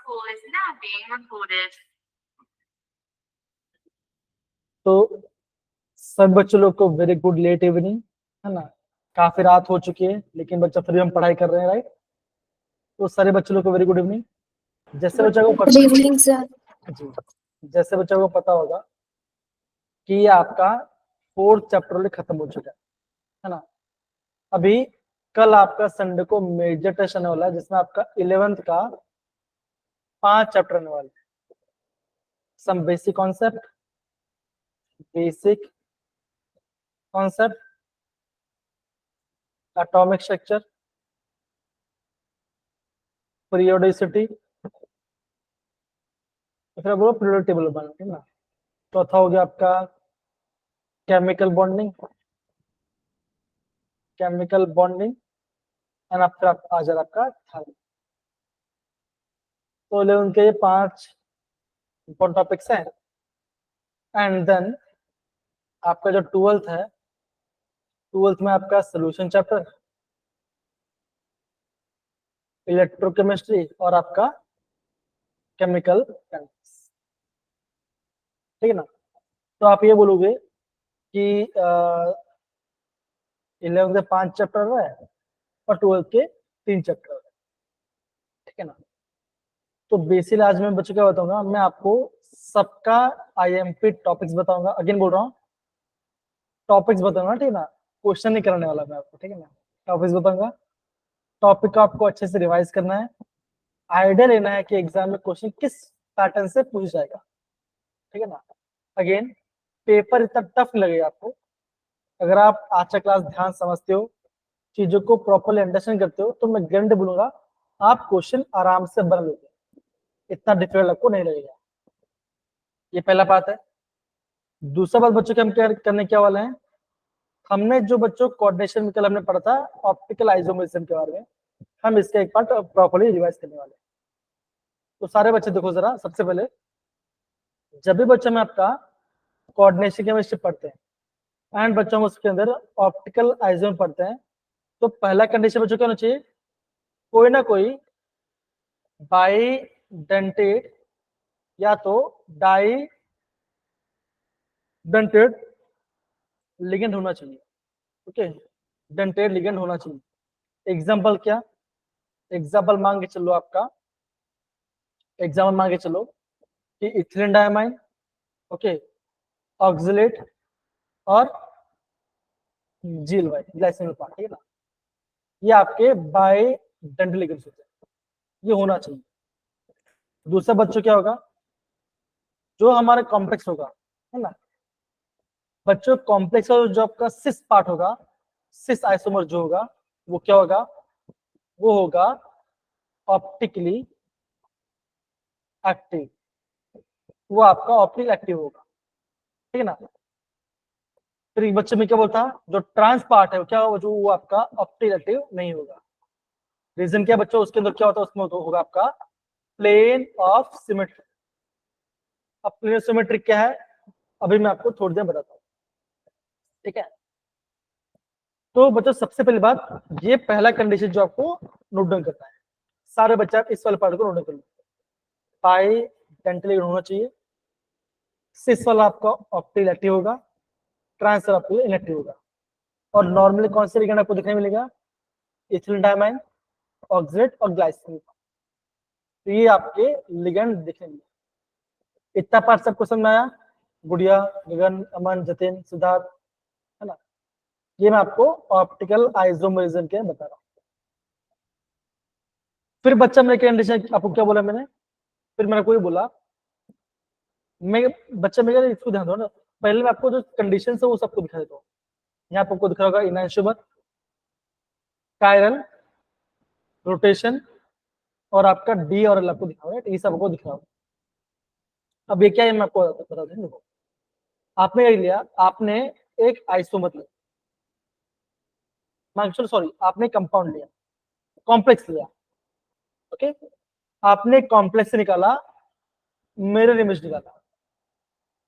call is now being recorded. तो सब बच्चों लोग को वेरी गुड लेट इवनिंग, है ना। काफी रात हो चुकी है लेकिन बच्चा फिर भी हम पढ़ाई कर रहे हैं, राइट। तो सारे बच्चों लोग को वेरी गुड इवनिंग। जैसे बच्चों को पता इवनिंग सर। जी, जैसे बच्चों को पता होगा कि ये आपका 4th चैप्टर खत्म हो चुका है ना। अभी कल आपका संडे को मेजर टेस्ट आने वाला है जिसमें आपका 11th का 5 चैप्टर आने वाले हैं। Some basic concept, atomic structure, periodicity, फिर बोलो पीरियोडिक टेबल बनाना, ठीक ना। चौथा हो गया आपका केमिकल बॉन्डिंग एंड आफ्टर आ जाए आपका थर्ड। तो 11 के ये 5 इंपॉर्टेंट टॉपिक्स हैं। एंड देन आपका जो 12th है, 12th में आपका सोल्यूशन चैप्टर, इलेक्ट्रोकेमिस्ट्री और आपका केमिकल केमिक्स, ठीक है ना। तो आप ये बोलोगे कि 11th के 5 चैप्टर है और 12th के 3 चैप्टर है, ठीक है ना। तो बेसिकली आज मैं बच्चों क्या बताऊंगा, मैं आपको सबका आईएमपी टॉपिक्स बताऊंगा। अगेन बोल रहा हूँ टॉपिक्स बताऊंगा, ठीक है ना। क्वेश्चन नहीं करने वाला मैं आपको, ठीक है ना। टॉपिक्स बताऊंगा, टॉपिक को आपको अच्छे से रिवाइज करना है, आइडिया लेना है कि एग्जाम में क्वेश्चन किस पैटर्न से पूछ जाएगा, ठीक है ना। अगेन पेपर इतना टफ लगेगा आपको, अगर आप आज का क्लास ध्यान समझते हो, चीजों को प्रॉपरली अंडरस्टैंड करते हो, तो मैं गारंटी बोलूंगा आप क्वेश्चन आराम से बना लोगे, इतना डिफिकल्ट आपको नहीं लगेगा। ये पहला बात है। दूसरा बात बच्चों के हम क्या करने क्या वाले हैं, हमने जो बच्चों कोऑर्डिनेशन में कल हमने पढ़ा था ऑप्टिकल आइसोमेरिज्म के बारे में, हम इसका एक पार्ट प्रॉपरली रिवाइज करने वाले हैं। तो सारे बच्चे देखो जरा, सबसे पहले जब भी बच्चों में आपका कोऑर्डिनेशन केमिस्ट्री पढ़ते हैं एंड बच्चों में उसके अंदर ऑप्टिकल आइसोमेर पढ़ते हैं, तो पहला कंडीशन बच्चों क्या होना चाहिए, कोई ना कोई बाइडेंटेड या तो डाई डेंटेड लिगेंड होना चाहिए, ओके। डेंटेड लिगेंड होना चाहिए। एग्जांपल क्या, एग्जांपल मान के चलो आपका, एग्जांपल मान के चलो कि इथिलीन डायमाइन, ओके, ऑक्सलेट और जील वाई ग्लाइसिन पार्ट, ठीक है ना। ये आपके बाइडेंटेड लिगेंड्स होते हैं, ये होना चाहिए। दूसरा बच्चों क्या होगा, जो हमारे कॉम्प्लेक्स होगा, है ना। बच्चों कॉम्प्लेक्स और जो आपका सिस पार्ट होगा, सिस आइसोमर जो होगा वो क्या होगा, वो होगा ऑप्टिकली एक्टिव, वो आपका ऑप्टिकल एक्टिव होगा, ठीक है ना। फिर बच्चे में क्या बोलता, जो ट्रांस पार्ट है वो क्या होगा, जो वो आपका ऑप्टिकल एक्टिव नहीं होगा। रीजन क्या बच्चों, उसके अंदर क्या होता है, उसमें तो होगा आपका प्लेन ऑफ सिमेट्री। अब प्लेन ऑफ सिमेट्री क्या है, अभी मैं आपको थोड़ी देर बताता हूँ, ठीक है। तो बच्चों सबसे पहली बात, ये पहला कंडीशन जो आपको नोट डाउन करना है, सारे बच्चे आप इस वाले पार्ट को नोट डाउन कर लो। पाई डेंटल होना चाहिए, सिस वाला आपका ऑप्टिकल एक्टिव होगा, ट्रांस वाला आपको इनएक्टिव होगा। और नॉर्मली कौन से लिगेंड आपको दिखने मिलेगा, इथिलीन डायमाइन, ऑक्सलेट और ग्लाइसिन। तो ये आपके लिगेंड दिखने मिलेंगे। इतना पार्ट सबको समझ में आया, गुड़िया, गगन, अमन, जतिन, सिद्धार्थ, है ना। ये मैं आपको ऑप्टिकल आइसोमेरिज्म के बता रहा हूँ। फिर बच्चा मेरे कंडीशन आपको क्या बोला मैंने, फिर मैंने कोई बोला, मैं बच्चा मेरे इसको ध्यान दो ना, पहले मैं आपको जो कंडीशन है वो सबको दिखा देता हूँ। यहाँ आपको दिख रहा होगा इनैंशुमर, कायरल, रोटेशन और आपका डी और एल आपको दिखा रहा है, ये सबको दिख रहा होगा। अब ये क्या है मैं आपको बता दें, देखो आपने ये लिया, आपने एक आइसोमर लिया, सॉरी आपने कंपाउंड लिया, कॉम्प्लेक्स लिया, ओके। आपने कॉम्प्लेक्स से निकाला मिरर इमेज निकाला,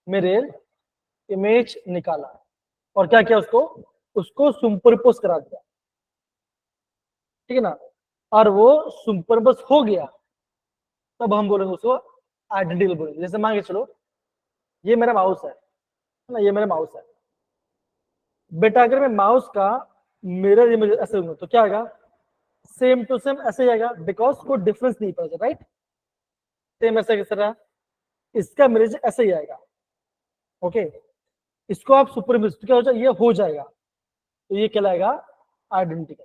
मिरर इमेज निकाला और क्या किया, उसको उसको सुपरपोज करा दिया, ठीक है ना। और वो सुपरपोज हो गया, तब हम बोलेंगे उसको आइडेंटिकल बोलेंगे। जैसे मान के चलो ये मेरा माउस है ना, ये मेरा माउस है बेटा। अगर मैं माउस का मिरर इमेज ऐसे लूंगा तो क्या आएगा, सेम टू सेम ऐसे ही आएगा, बिकॉज कोई डिफरेंस नहीं पड़ेगा, राइट। सेम ऐसे किस तरह, इसका मिरर ऐसे ही आएगा, ओके। इसको आप सुपर इमेज क्या हो जाए, ये हो जाएगा, तो ये कहलाएगा आइडेंटिकल।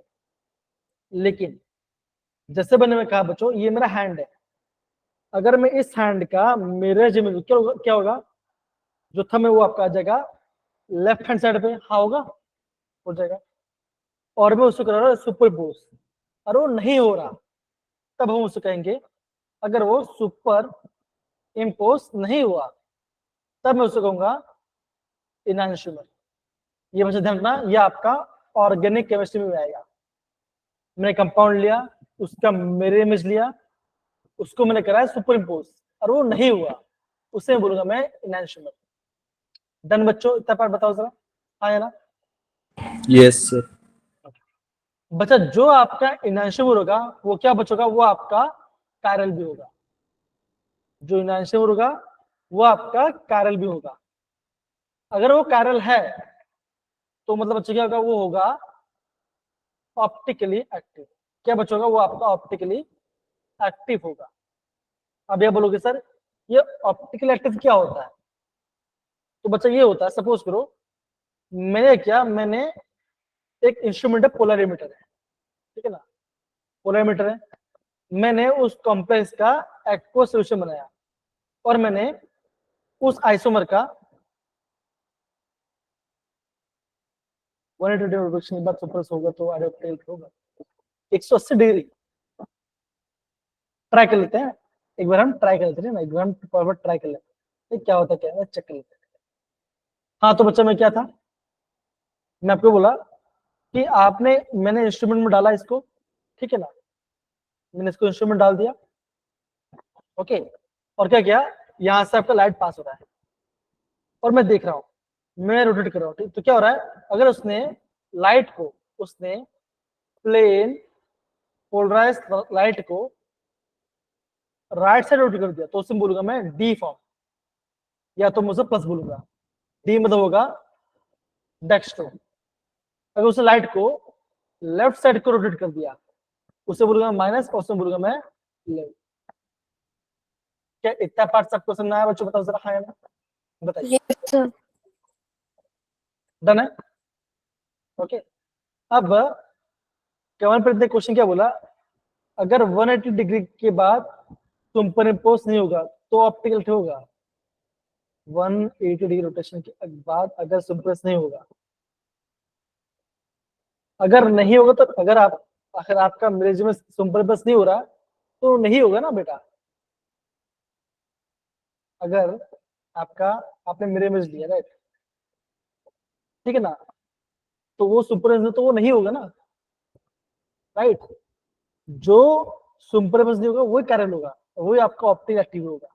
लेकिन जैसे मैंने मैं कहा बच्चों, ये मेरा हैंड है, अगर मैं इस हैंड का मिरर इमेज क्या होगा, जो थंब है वो आपका आ जाएगा लेफ्ट हैंड साइड पे, हाँ होगा, हो जाएगा। और मैं उसको कर रहा हूँ सुपरपोज, और वो नहीं हो रहा, तब हम उसको कहेंगे, अगर वो सुपर इम्पोज नहीं हुआ तब मैं उसको कहूंगा इनैंशियोमर। ये बच्चा ध्यान रखना, ये आपका ऑर्गेनिक केमिस्ट्री में आएगा। मैंने कंपाउंड लिया, उसका मिरर इमेज लिया, उसको मैंने कराया सुपर इम्पोज और वो नहीं हुआ, उसे बोलूंगा मैं इनैंशियोमर। डन बच्चों, इतना पार्ट बताओ जरा, हाँ या ना। Yes sir. बच्चा जो आपका इनैंशियोमर होगा वो क्या बचोगा, वो आपका कायरल भी होगा। जो इनैंशियोमर होगा वो आपका कायरल भी होगा। अगर वो कायरल है तो मतलब बच्चा क्या होगा, वो होगा ऑप्टिकली एक्टिव। क्या बच्चा होगा, वो आपका ऑप्टिकली एक्टिव होगा। अब ये बोलोगे सर ये ऑप्टिकल एक्टिव क्या होता है, तो बच्चा ये होता है, सपोज करो मैंने एक इंस्ट्रूमेंट है, पोलरिमीटर है, ठीक है ना, पोलरिमीटर है, मैंने उस कॉम्प्लेक्स का एक्वा सॉल्यूशन बनाया और मैंने उस आइसोमर का 180 डिग्री रोटेशन के बाद सुपर होगा तो एडाप्टेल होगा 180 डिग्री। ट्राई कर लेते हैं, एक बार हम ट्राई कर लेते हैं ना, एक बार हम फॉरवर्ड ट्राई कर लेते हैं क्या होता है, क्या है चेक कर लेते हैं। हाँ तो बच्चा मैं क्या था, मैं आपको बोला कि मैंने इंस्ट्रूमेंट में डाला इसको, ठीक है ना, मैंने इसको इंस्ट्रूमेंट डाल दिया, ओके। और क्या किया, यहां से आपका लाइट पास हो रहा है और मैं देख रहा हूं, मैं रोटेट कर रहा हूँ, ठीक। तो क्या हो रहा है, अगर उसने लाइट को, उसने प्लेन पोलराइज लाइट को राइट साइड रोटेट कर दिया तो उसमें बोलूंगा मैं डी फॉर्म, या तो मुझे प्लस बोलूंगा, डी मतलब होगा डेक्स्ट्रो। अगर उसे लाइट को लेफ्ट साइड को रोटेट कर दिया उसे बोलूंगा माइनस, और उसमें बोलूंगा मैं लेफ्ट। क्या इतना पार्ट सबको समझ आया बच्चों, बताओ जरा, हाँ या ना, बताइए। डन है, ओके। अब कमल प्रीत ने क्वेश्चन क्या बोला, अगर 180 डिग्री के बाद सुपर इम्पोज नहीं होगा तो ऑप्टिकल होगा। 180 डिग्री रोटेशन के बाद अगर सुपर नहीं होगा, अगर नहीं होगा तो अगर आपका मिरर में सुपर नहीं हो रहा तो नहीं होगा ना बेटा। अगर आपने मिरर इमेज लिया, राइट, ठीक है ना, तो वो सुपर तो वो नहीं होगा ना, राइट। जो सुपर नहीं होगा वही कारण होगा, वही आपका ऑप्टिक एक्टिव होगा,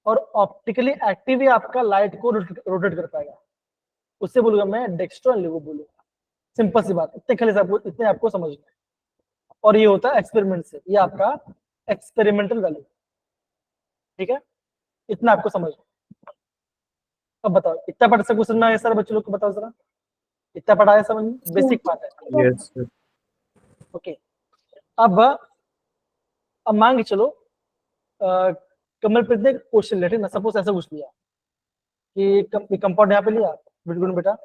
और ऑप्टिकली एक्टिव ही आपका लाइट को रोटेट कर पाएगा, उससे बोलूंगा मैं डेक्स्ट्रो एंड लेवो बोलूंगा। सिंपल सी बात, इतने आपको समझना है। और ये होता है एक्सपेरिमेंट से, ये आपका एक्सपेरिमेंटल वैल्यू, ठीक है, इतना आपको समझ। अब बताओ इतना पढ़ सकूं समझ में आया सर, बच्चों लोग को बताओ जरा, इतना पढ़ाया समझ में, बेसिक बात है, यस सर। ओके। अब मान के चलो कमलप्रीत ने क्वेश्चन लेटे ना, सपोज ऐसा पूछ लिया कि कंपाउंड यहाँ पे लिया, बिल्कुल बेटा,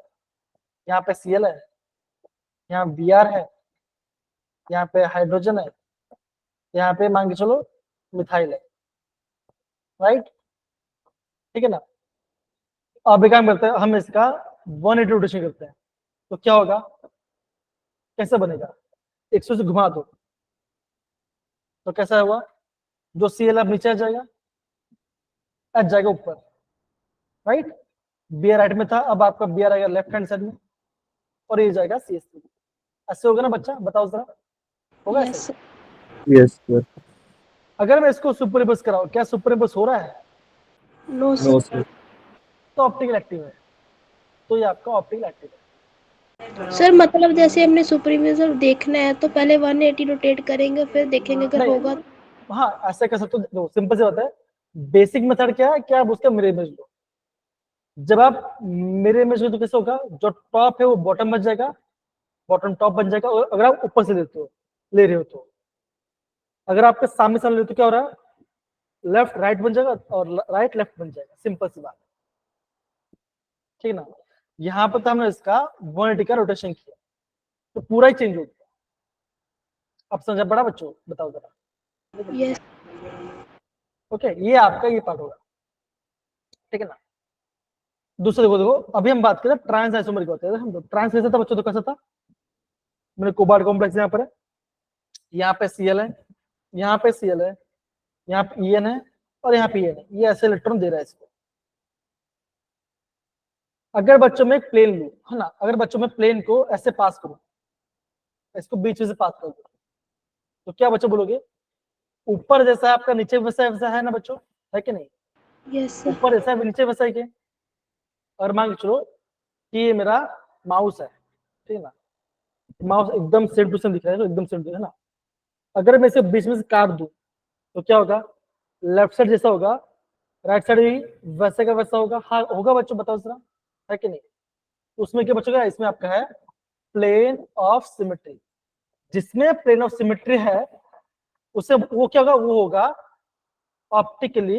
यहाँ पे Cl है, यहाँ Br है, यहाँ पे हाइड्रोजन है, यहाँ पे मान के चलो मिथाइल है, राइट, ठीक है ना। अब एक काम करते हैं, हम इसका 180 रोटेशन करते हैं तो क्या होगा, कैसे बनेगा, 100 से घुमा दो तो कैसा हुआ, जो Cl अब नीचे आ जाएगा, H जाएगा ऊपर, राइट। Br राइट में था, अब आपका Br आएगा लेफ्ट हैंड साइड में, और ये जाएगा CH3। ऐसे होगा ना बच्चा, बताओ जरा, होगा ऐसे? Yes sir. अगर मैं इसको सुपर इम्पोज कराऊं, क्या सुपर इम्पोज हो रहा है? No sir. तो ऑप्टिकल एक्टिव है, तो ये आपका ऑप्टिकल एक्टिव है। सर मतलब जैसे हमने सुपरइम्पोजर देखना है तो पहले 180 रोटेट करेंगे फिर देखेंगे अगर नहीं, होगा। हाँ ऐसे कर सकते हो, सिंपल से होता है। बेसिक मेथड क्या है, क्या आप उसका मिरर इमेज लो। जब आप मिरर इमेज लो तो कैसे होगा, जो टॉप है वो बॉटम बन जाएगा, बॉटम टॉप बन जाएगा। और अगर आप ऊपर से लेते हो ले रहे हो तो, अगर आपके सामने सामने ले तो क्या हो रहा है, लेफ्ट राइट बन जाएगा और राइट लेफ्ट बन जाएगा, सिंपल सी बात, ठीक है ना। यहाँ पर तो हमने इसका 180 का रोटेशन किया तो पूरा ही चेंज हो गया। अब समझा पड़ा बच्चों, बताओ जरा। Yes. ओके, ये आपका ये पार्ट होगा, ठीक है ना। दूसरे देखो देखो, अभी हम बात करें ट्रांस आइसोमर की होते हैं। हम ट्रांस कैसा था बच्चों, तो कैसा था, मैंने कोबाल्ट कॉम्प्लेक्स यहाँ पर है, यहाँ पे Cl है, यहाँ पे Cl है, यहाँ पे En है और यहाँ पे En है, ये ऐसे इलेक्ट्रॉन दे रहा है इसको। अगर बच्चों में प्लेन लू है ना, अगर बच्चों में प्लेन को ऐसे पास करूं, इसको बीच में से पास कर दो, तो क्या बच्चों बोलोगे, ऊपर जैसा है आपका नीचे वैसा है ना बच्चों, है कि नहीं। Yes, sir. ऊपर ऐसा है नीचे वैसा है क्या। और मान के चलो कि ये मेरा माउस है, ठीक है ना, माउस एकदम सेम टू सेम दिख रहा है, तो एकदम सेम है ना। अगर मैं इसे बीच में से काट दूं तो क्या होगा, लेफ्ट साइड जैसा होगा, राइट साइड भी वैसे का वैसा होगा। हाँ होगा बच्चों, बताओ जरा, है कि नहीं। उसमें क्या बचेगा, इसमें आपका है प्लेन ऑफ सिमेट्री। जिसमें प्लेन ऑफ सिमेट्री है उसे वो क्या होगा, वो होगा ऑप्टिकली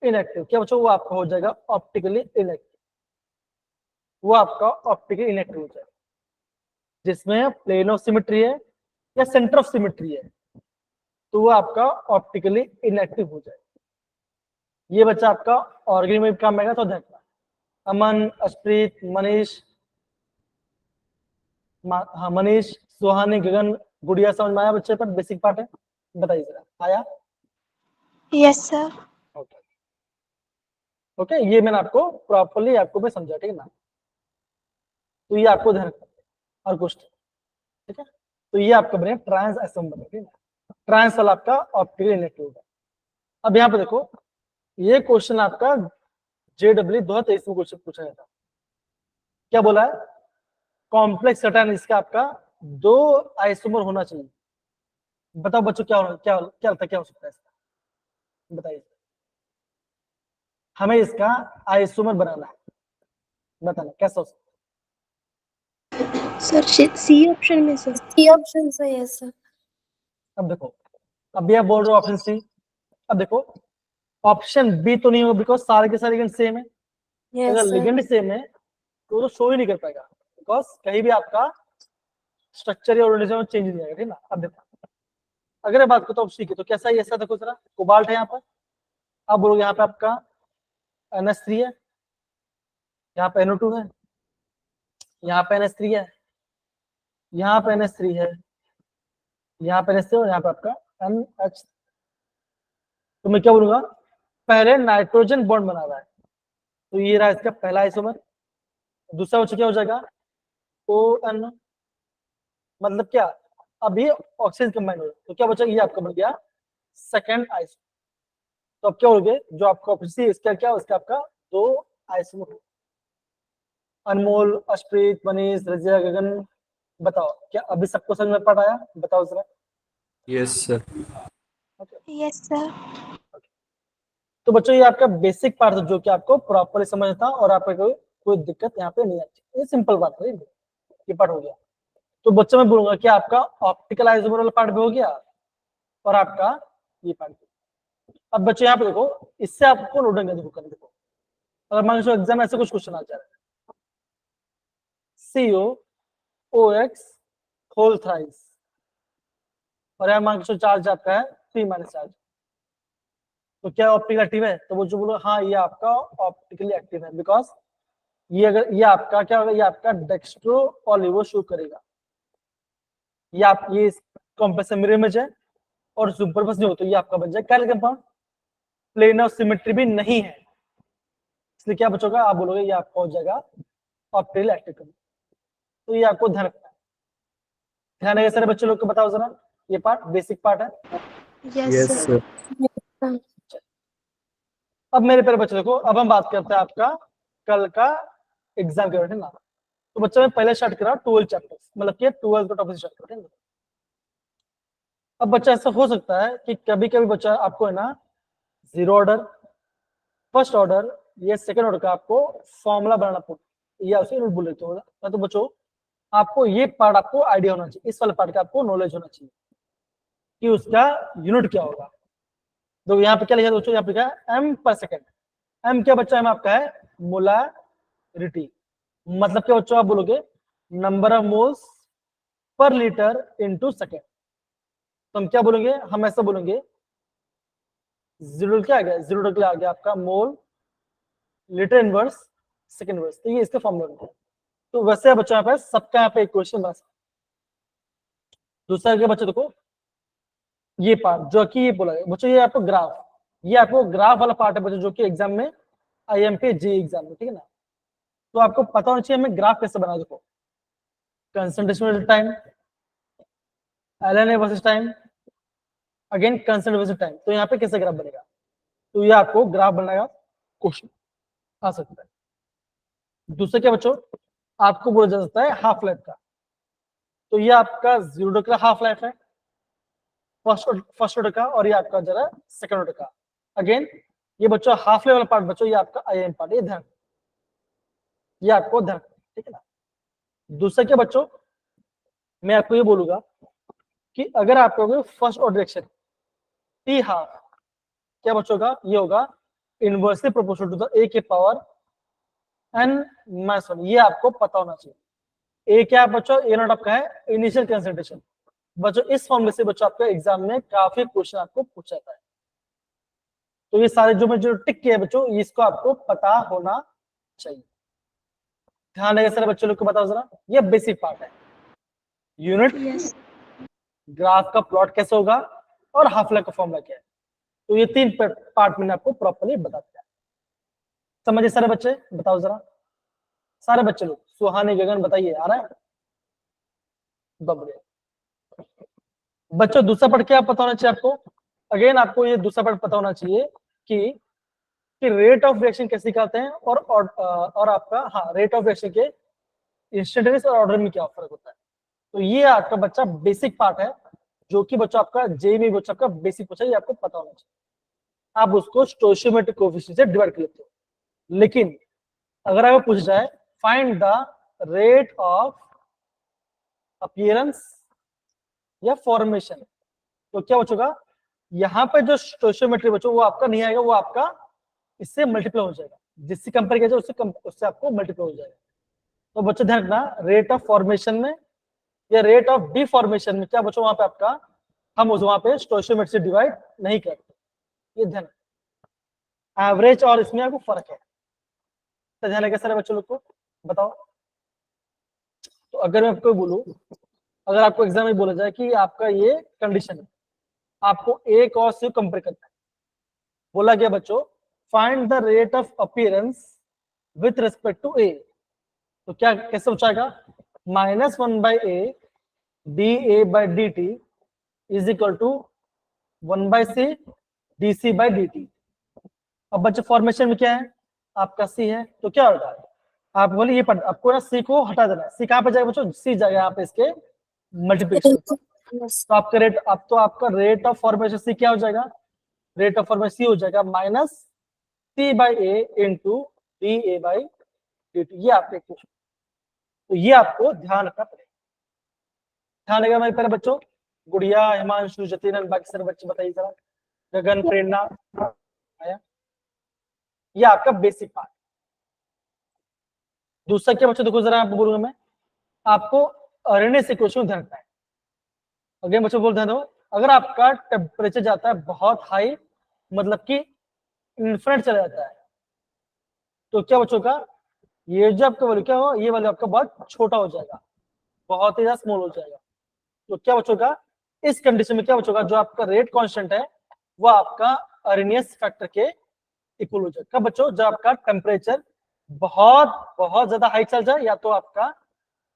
इनएक्टिव। क्या बच्चों, वो आपका हो जाएगा ऑप्टिकली इनएक्टिव, वो आपका ऑप्टिकली इनएक्टिव हो जाएगा। जिसमें प्लेन ऑफ सिमेट्री है या सेंटर ऑफ सिमेट्री है तो वो आपका ऑप्टिकली इनएक्टिव हो जाएगा। ये बच्चा आपका ऑर्गेनिक में काम आएगा, तो देखना अमन, अशप्रीत, मनीष, हाँ मनीष, सुहानी, गगन, गुड़िया, समझ में आया बच्चे पर बेसिक पार्ट है, बताइए जरा, आया। Yes, sir. ओके ओके, ये मैंने आपको प्रॉपर्ली आपको मैं समझा, ठीक है ना। तो ये आपको ध्यान रखना है। और क्वेश्चन, ठीक है, तो ये आपका बने ट्रांस एसम्बल, ठीक है। ट्रांस वाला आपका ऑप्टिकल इनएक्टिव होगा। अब यहाँ पे देखो, ये क्वेश्चन आपका JEE 2023 में क्वेश्चन पूछा गया था। क्या बोला है, कॉम्प्लेक्स सटन इसका आपका 2 आइसोमर होना चाहिए। बताओ बच्चों क्या होना, क्या लगता है क्या हो सकता है इसका, बताइए। हमें इसका आइसोमर बनाना है, बताना कैसा हो सकता Sir, C option में sir. C option sir, yes sir. है। अब देखो, अभी आप बोल रहे हो ऑप्शन सी, अब देखो ऑप्शन बी तो नहीं होगा, बिकॉज सारे के सारे लिगेंड सेम है। Yes अगर sir. लिगेंड सेम है तो शो ही नहीं कर पाएगा, बिकॉज कहीं भी आपका स्ट्रक्चर या ऑर्गेनिज्म में चेंज नहीं आएगा, ठीक है ना। अब देखो, अगर मैं बात करता हूँ ऑप्शन की, तो कैसा है, ऐसा देखो जरा, कोबाल्ट है यहाँ पर, आप बोलोगे यहाँ पे आपका NH3 है, यहाँ पे NO2 है, यहाँ पे NH3 है, यहाँ पे NH3 है, यहाँ पे NH3 और यहाँ पे आपका NH। तो मैं क्या बोलूंगा, पहले नाइट्रोजन बॉन्ड बना रहा है, तो ये रहा इसका पहला आइसोमर। दूसरा बच्चा क्या हो जाएगा, ON, मतलब क्या, अभी ऑक्सीजन कंबाइन हो, तो क्या बचा, ये आपका बन गया सेकंड आइसोमर। तो अब क्या हो गए, जो आपका ऑप्शन इसका क्या, उसका आपका 2 आइसोमर। अनमोल, अशप्रीत, मनीष, रजिया, गगन, बताओ क्या अभी सबको समझ में पड़ आया, बताओ जरा। Yes, sir. Yes, sir. तो बच्चों ये आपका बेसिक पार्ट था जो कि आपको प्रॉपरली समझना था, और आपको कोई दिक्कत यहाँ पे नहीं आती, ये सिंपल बात है, ये पार्ट हो गया। तो बच्चों मैं बोलूंगा कि आपका ऑप्टिकल आइसोमर वाला पार्ट भी हो गया और आपका ये पार्ट। अब बच्चों यहाँ पे देखो, इससे आपको नोटिंग करने को, देखो अगर मान लो एग्जाम ऐसे कुछ क्वेश्चन आ जा रहा है, COOX होल थ्राइस, और यहाँ मान लो चार्ज आपका है 3- चार्ज, तो क्या ऑप्टिकल एक्टिव है, तो वो जो बोलो हाँ ये आपका ऑप्टिकली एक्टिव है, बिकॉज ये अगर ये आपका क्या होगा, ये आपका डेक्स्ट्रो ऑलिवो शो करेगा। ये आप ये कॉम्प्लेक्स मिरर इमेज है और सुपरफिस जो होता है ये आपका बन जाएगा कैल कंपाउंड, प्लेन ऑफ सिमेट्री भी नहीं है, इसलिए क्या बचोगा, आप बोलोगे ये आपका हो जाएगा ऑप्टिकल एक्टिव। तो ये आपको ध्यान रखना है। ध्यान रखिए सारे बच्चे लोग को, बताओ जरा, ये पार्ट बेसिक पार्ट है। Yes, Yes, sir. sir. अब मेरे प्यारे बच्चे देखो, अब हम बात करते हैं आपका कल का एग्जाम के बारे में ना। तो बच्चों में पहले स्टार्ट करा 12 चैप्टर्स, मतलब कि 12 का टॉपिक स्टार्ट करते हैं। अब बच्चा ऐसा हो सकता है कि कभी कभी बच्चा आपको है ना जीरो ऑर्डर, फर्स्ट ऑर्डर या सेकंड ऑर्डर का आपको फॉर्मूला बनाना पड़ता या उसे बोल देते हो। तो बच्चों आपको ये पार्ट आपको आइडिया होना चाहिए, इस वाले पार्ट का आपको नॉलेज होना चाहिए कि उसका यूनिट क्या होगा। तो यहाँ पे क्या लिखा है दोस्तों, यहाँ पे क्या है एम पर सेकेंड। एम क्या बच्चा एम आपका है मोलारिटी, मतलब क्या बच्चों आप बोलोगे number of moles per litre into second. तो हम क्या बोलेंगे, हम ऐसा बोलेंगे जीरो क्या आ गया, जीरो के लिए आ गया आपका mole litre inverse second inverse. तो ये इसका फॉर्मूला होता है। तो वैसे बच्चों यहाँ पे सबका यहाँ पे एक क्वेश्चन बस। दूसरा क्या बच्चों देखो ये पार्ट जो कि ये बोला है बच्चों, ये आपको ग्राफ, ये आपको ग्राफ वाला पार्ट है बच्चों जो कि एग्जाम में आईएमपी जे एग्जाम में, ठीक है ना। तो आपको पता होना चाहिए हमें ग्राफ कैसे बना। देखो concentration time, LNA versus time, again concentration versus time. तो यहाँ पे कैसे ग्राफ बनेगा, तो ये आपको ग्राफ बनाएगा क्वेश्चन आ सकता है। दूसरा क्या बच्चों आपको बोला जा सकता है हाफ लाइफ का। तो ये आपका जीरो का हाफ लाइफ है फर्स्ट ऑर्डर का, और ये आपका जरा सेकंड ऑर्डर का। अगेन ये बच्चों हाफ लेवल पार्ट बच्चों ये आपका आईएम पार्ट, ये ध्यान, ये आपको ध्यान, ठीक है ना। दूसरा क्या बच्चों मैं आपको ये बोलूंगा कि अगर आप कहोगे first order reaction T half, क्या बच्चों का ये होगा inversely proportional to the A के पावर एन माइनस वन। ये आपको पता होना चाहिए। ए क्या बच्चों, ए नॉट आपका है इनिशियल कंसंट्रेशन। बच्चों इस फॉर्मूले से बच्चों आपका एग्जाम में काफी क्वेश्चन आपको पूछा जाता है। तो ये सारे जो मैं जो टिक किए बच्चों इसको आपको पता होना चाहिए। ध्यान रखिए सारे बच्चों लोग को बताओ जरा, ये बेसिक पार्ट है। यूनिट, ग्राफ का प्लॉट कैसे होगा और हाफ लाइफ का फॉर्मूला क्या है। तो ये तीन पार्ट मैंने आपको प्रॉपर्ली बता दिया। समझिए सारे बच्चे, बताओ जरा सारे बच्चे लोग, सुहानी गगन बताइए आ रहा है। बढ़िया बच्चों दूसरा पार्ट क्या पता होना चाहिए आपको। अगेन आपको ये दूसरा पार्ट पता होना चाहिए कि रेट ऑफ रिएक्शन कैसे निकालते हैं और आपका हाँ रेट ऑफ रिएक्शन के इंस्टेंटेनियस और ऑर्डर में क्या फर्क होता है। तो ये आपका बच्चा बेसिक पार्ट है जो कि बच्चा आपका जे में बच्चा आपका बेसिक पूछा, ये आपको पता होना चाहिए। आप उसको स्टोइचियोमेट्रिक कोएफिशिएंट से डिवाइड कर लेते हो। लेकिन अगर आपको पूछ जाए find the rate of appearance या फॉर्मेशन, तो क्या बचोगा यहाँ पे जो स्टोइचियोमेट्री बचो वो आपका नहीं आएगा, वो आपका इससे मल्टीप्लाई हो जाएगा, जिससे कंपेयर किया जाए उससे आपको मल्टीप्लाई हो जाएगा। तो बच्चों ध्यान रखना रेट ऑफ फॉर्मेशन में या रेट ऑफ डिफॉर्मेशन में क्या बच्चों वहां पे आपका हम उस वहां पे स्टोइचियोमेट्री से डिवाइड नहीं करते, ये ध्यान। एवरेज और इसमें आपको फर्क है, तो ध्यान रखिए सारे बच्चों लोग को बताओ। तो अगर मैं आपको बोलूं, अगर आपको एग्जाम में बोला जाए कि आपका ये कंडीशन है, आपको ए और सी कंपेयर करना है। बोला गया बच्चों find the rate of appearance with respect to A, तो क्या कैसे पूछाएगा -1 by A D A by D T is equal to 1 by C D C by D T. अब बच्चे फॉर्मेशन में क्या है आपका सी है, तो क्या होगा आप बोले ये आपको ना सी को हटा देना है। सी कहाँ पे जाएगा बच्चों, सी जाएगा यहाँ पे इसके मल्टीप्लिकेशन। तो आपका रेट, अब तो आपका रेट ऑफ फॉर्मेशन सी क्या हो जाएगा, रेट ऑफ फॉर्मेशन सी हो जाएगा minus C by A into D A by D T. ये आपके क्वेश्चन, तो ये आपको ध्यान रखना पड़ेगा। ध्यान रखिएगा मेरे पहले बच्चों, गुड़िया हिमांशु जतिन बाकी सारे बच्चे बताइए जरा, गगन प्रेरणा आया, ये आपका बेसिक पार्ट। दूसरा क्या बच्चों देखो जरा आपको बोलूंगा मैं, आपको अरेनेस इक्वेशन ध्यान रखना है। अगेन बच्चों बोल ध्यान दो, अगर आपका टेम्परेचर जाता है बहुत हाई मतलब कि इन्फिनिट चला जाता है, तो क्या बच्चों का ये जो आपका वैल्यू क्या हो, ये वैल्यू आपका बहुत छोटा हो जाएगा, बहुत ही ज्यादा स्मॉल हो जाएगा। तो क्या बच्चों का इस कंडीशन में क्या बच्चों का जो आपका रेट कांस्टेंट है वो आपका अरेनियस फैक्टर के इक्वल हो जाएगा। कब बच्चों, जब आपका टेम्परेचर बहुत बहुत ज्यादा हाई चल जाए या तो आपका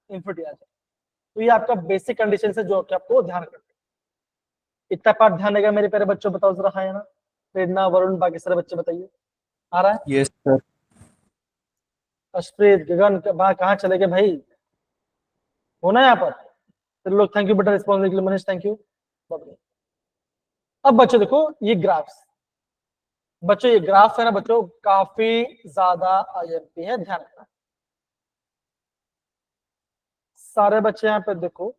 इन्फिनिटी आ जाए। तो ये आपका बेसिक कंडीशन है जो कि आपको ध्यान रखना है। इतना पार्ट ध्यान रहेगा मेरे प्यारे बच्चों, बताओ जरा हाँ है ना, प्रेरणा वरुण बाकी सारे बच्चे बताइए आ रहा है। Yes sir. अशप्रीत गगन कहाँ चले गए भाई, होना यहाँ पर। चलो लोग थैंक यू बेटा रिस्पॉन्स के लिए, मनीष थैंक यू। अब बच्चों देखो ये ग्राफ्स, बच्चों ये ग्राफ है ना बच्चों, काफी ज्यादा आईएमपी है, ध्यान रखना। सारे बच्चे यहाँ पे देखो,